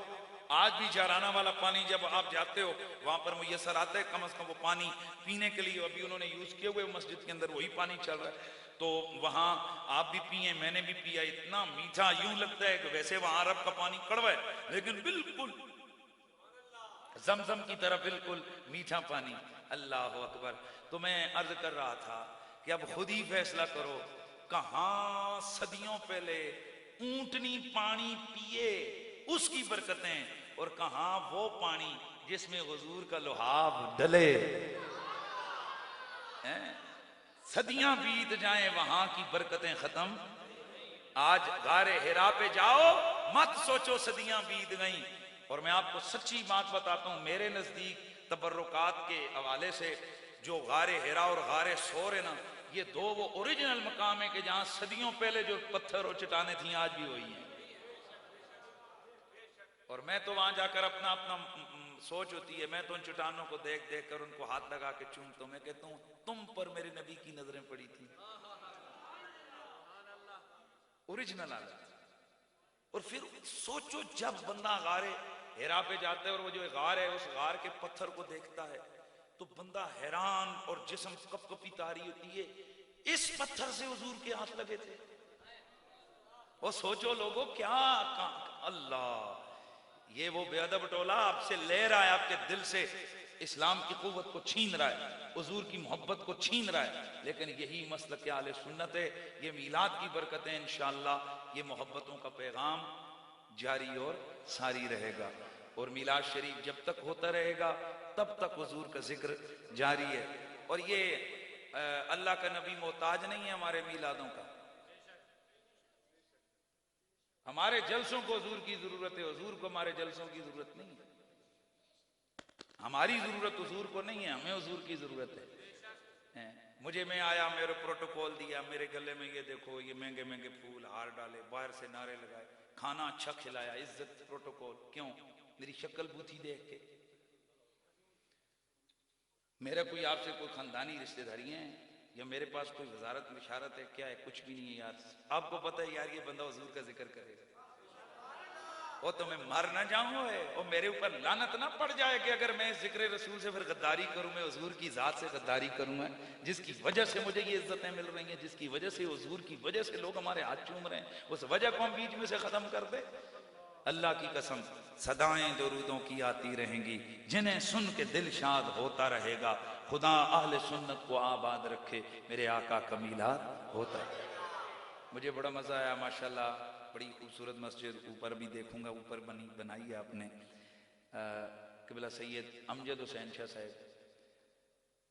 आज भी जाराना वाला पानी जब आप जाते हो वहां पर मुयसर आता है, कम से कम वो पानी पीने के लिए अभी उन्होंने यूज किए हुए मस्जिद के अंदर वही पानी चल रहा है, तो वहां आप भी पिए, मैंने भी पिया, इतना मीठा, यूं लगता है कि वैसे वहां अरब का पानी कड़वा है लेकिन बिल्कुल जमजम की तरह बिल्कुल मीठा पानी। अल्लाह अकबर। तो मैं अर्ज कर रहा था कि अब खुद ही फैसला करो, कहां सदियों पहले ऊंटनी पानी पिए उसकी बरकतें, और कहां वो पानी जिसमें हुजूर का लुहाब डले, सदियां बीत जाएं वहां की बरकतें खत्म। आज गारे हिरा पे जाओ, मत सोचो सदियां बीत गईं। और मैं आपको सच्ची बात बताता हूं, मेरे नजदीक तबर्रुकात के हवाले से जो गारे हिरा और गारे सोर है ना, ये दो वो ओरिजिनल मकाम है कि जहां सदियों पहले जो पत्थर और चट्टानें थी आज भी वही हैं। और मैं तो वहां जाकर अपना अपना सोच होती है, मैं तो उन चट्टानों को देख देख कर उनको हाथ लगा के चूमता हूं। मैं कहता हूं तुम पर मेरे नबी की नजरें पड़ी थी, ओरिजिनल हालत। और फिर सोचो जब बंदा गारे हिरा पे जाता है और वो जो गार है उस गार के पत्थर को देखता है तो बंदा हैरान और जिस्म कपकपी तारी होती है, इस पत्थर से हुजूर के हाथ लगे थे। और सोचो लोगों क्या अल्लाह, ये वो बेअदब टोला आपसे ले रहा है, आपके दिल से इस्लाम की कुव्वत को छीन रहा है, हुजूर की मोहब्बत को छीन रहा है। लेकिन यही मसलक के आले सुन्नत है, ये मीलाद की बरकतें इंशाअल्लाह, ये मोहब्बतों का पैगाम जारी और सारी रहेगा। और मीलाद शरीफ जब तक होता रहेगा तब तक हुजूर का जिक्र जारी है। और ये अल्लाह का नबी मोहताज नहीं है हमारे मीलादों का, हमारे जलसों को हुजूर की जरूरत है, हुजूर को हमारे जलसों की जरूरत नहीं है। हमारी जरूरत हुजूर को नहीं है, हमें हुजूर की जरूरत है। मुझे मैं आया, मेरे प्रोटोकॉल दिया, मेरे गले में ये देखो ये महंगे महंगे फूल हार डाले, बाहर से नारे लगाए, खाना अच्छा खिलाया, इज्जत प्रोटोकॉल, क्यों? मेरी शक्ल बूथी देख के? मेरा कोई आपसे कोई खानदानी रिश्तेदारी है या मेरे पास कोई वजारत मिशारत है? क्या है? कुछ भी नहीं है यार। आपको पता है यार ये बंदा हुजूर का जिक्र करेगा, वो तो मैं मर ना जाऊं और मेरे ऊपर लानत ना पड़ जाए कि अगर मैं जिक्र रसूल से फिर गद्दारी करूं, मैं हुजूर की जात से गद्दारी करूंगा, जिसकी वजह से मुझे ये इज्जतें मिल रही हैं, जिसकी वजह से हुजूर की वजह से लोग हमारे हाथ चूम रहे हैं, उस वजह को हम बीच में से खत्म कर दे। अल्लाह की कसम, सदाएं दरूदों की आती रहेंगी, जिन्हें सुन के दिल शाद होता रहेगा। खुदा अहले सुन्नत को आबाद रखे, मेरे आका का मीलाद होता है। मुझे बड़ा मजा आया माशाल्लाह, बड़ी खूबसूरत मस्जिद, ऊपर भी देखूंगा, ऊपर बनाई है आपने। किबला सैयद अमजद हुसैन शाह साहब,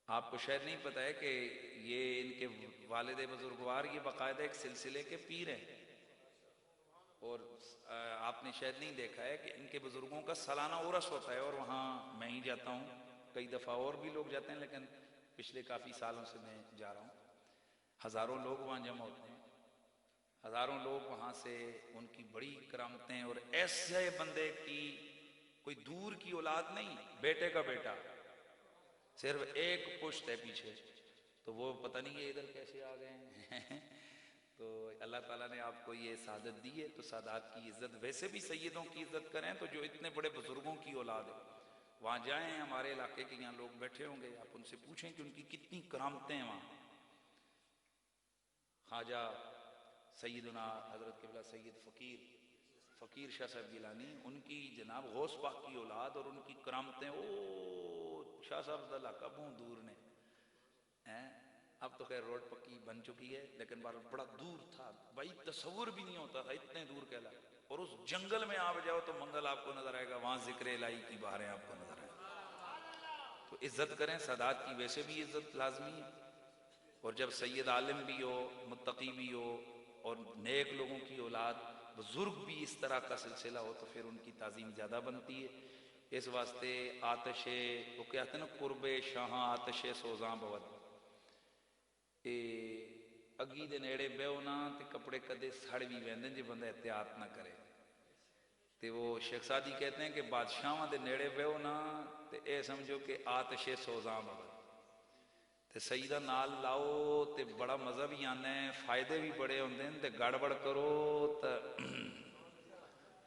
आपको शायद नहीं पता है कि ये इनके वालिद बुजुर्गवार ये बाकायदा एक सिलसिले के पीर हैं। और आपने शायद नहीं देखा है कि इनके बुजुर्गों का सालाना उर्स होता है, और वहाँ मैं ही जाता हूँ, कई दफ़ा और भी लोग जाते हैं, लेकिन पिछले काफ़ी सालों से मैं जा रहा हूँ। हज़ारों लोग वहाँ जमा होते हैं, हज़ारों लोग वहाँ से उनकी बड़ी करामतें, और ऐसे बंदे की कोई दूर की औलाद नहीं, बेटे का बेटा, सिर्फ एक पुश्त है पीछे, तो वो पता नहीं है इधर कैसे आ गए हैं। तो अल्लाह ताला ने आपको ये सादत दी है, तो सादात की इज्जत, वैसे भी सैयदों की इज्जत करें, तो जो इतने बड़े बुजुर्गों की औलाद है वहाँ जाएं, हमारे इलाके के यहाँ लोग बैठे होंगे, आप उनसे पूछें कि उनकी कितनी करामतें हैं वहाँ। ख्वाजा सैयदना हजरत किबला सैयद फ़कीर शाह साहब गिलानी, उनकी जनाब गौस पाक की औलाद, और उनकी करामतें, ओ शाह साहब इलाका बहुत दूर ने हैं। अब तो खैर रोड पक्की बन चुकी है, लेकिन बड़ा दूर था भाई, तस्वुर भी नहीं होता था इतने दूर के इलाके। और उस जंगल में आप जाओ तो मंगल आपको नजर आएगा, वहां जिक्र इलाही की बहारें आपको नजर आएगी। तो इज्जत करें, सादात की वैसे भी इज्जत लाजमी है। और जब सैयद आलिम भी हो, मुत्तकी भी हो, और नेक लोगों की औलाद बुजुर्ग भी इस तरह का सिलसिला हो, तो फिर उनकी ताजीम ज्यादा बनती है। इस वास्ते आतशे, वो कहते हैं ना, कुर्बे शाह आतशे सोजा बवत, अगी दे नेड़े बेहो ना ते कपड़े कदे सड़ भी वहदे जे बंदा एहतियात ना करे। ते वो शेख सादी कहते हैं कि बादशाह दे नेड़े बेहो ना ते ए समझो कि आतशे सोजा बवत, ते सईदा नाल लाओ ते बड़ा मजा भी आना है, फायदे भी बड़े होंदे हैं, ते गड़बड़ करो तो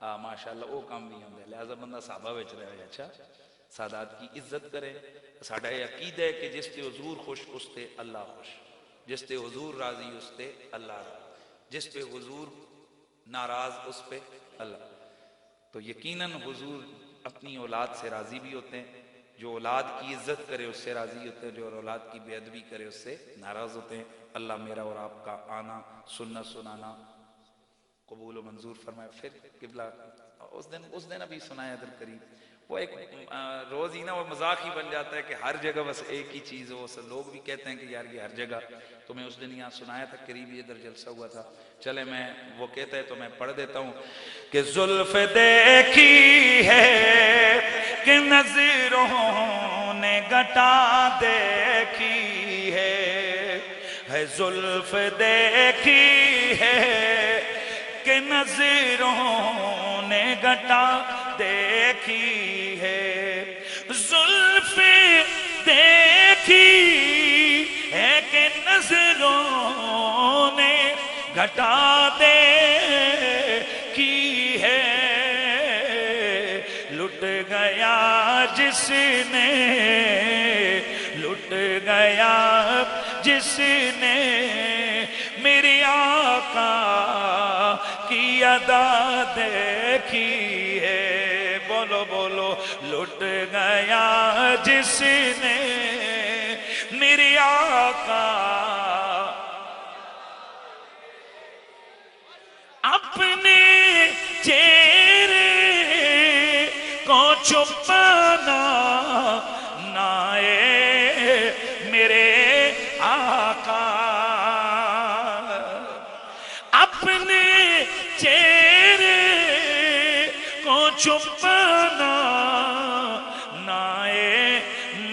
माशाअल्लाह वो काम भी होंगे। लिहाजा बंदा साहबा विच रहे। अच्छा, सादात की इज्जत करे। साडा ये अकीदा है कि जिसते हुजूर खुश उसते अल्लाह खुश, जिसते हुजूर राजी उसते अल्लाह राजी, जिस पे हुजूर नाराज उस पे अल्लाह। तो यकीनन हुजूर अपनी औलाद से राजी भी होते हैं, जो औलाद की इज्जत करे उससे राजी होते हैं, जो औलाद की बेअदबी करे उससे नाराज होते हैं। अल्लाह मेरा और आपका आना सुनना सुनाना कबूल मंजूर फरमाए। फिर किबला उस दिन अभी सुनाया दर करीब, वो एक रोज ही ना वो मजाक ही बन जाता है कि हर जगह बस एक ही चीज हो। सब लोग भी कहते हैं कि यार ये हर जगह। तो मैं उस दिन यहाँ सुनाया था, करीब इधर जलसा हुआ था। चले मैं वो कहता है तो मैं पढ़ देता हूँ कि जुल्फ देखी है कि नजरों ने घटा देखी है जुल्फ देखी है कि नजरों ने घटा देखी है जुल्फ देखी है कि नजरों ने घटा देखी है लुट गया जिसने लुट गया जिसने मेरे आका की अदा देखी है। बोलो बोलो लुट गया जिसने मेरे आका अपने चेहरे को छुपाना नाए मेरे आका अपने चेहरे को छुपाना नाए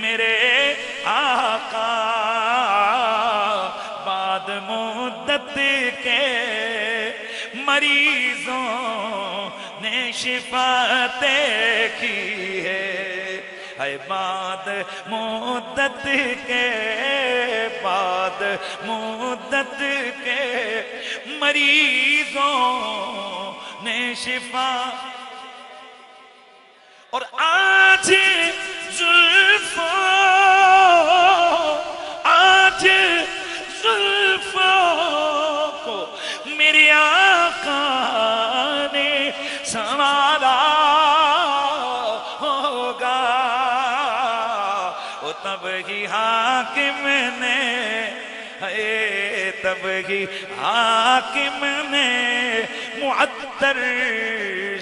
मेरे आका बाद मुद्दत के मरीजों ने शिफा देखी है बाद मुद्दत के बाद मुद्दत के मरीजों ने शिफा। और आज जुल्फों आज जुल्फों को मेरे आका ने संवारा होगा वो तब ही हाकिम ने तब ही हाकिम ने मुअत्तर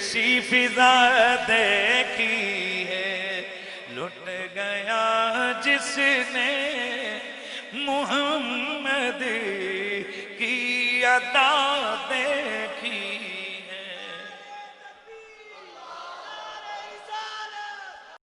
सी फिजा देखी है लुट गया जिसने मुहम्मद की अदा देखी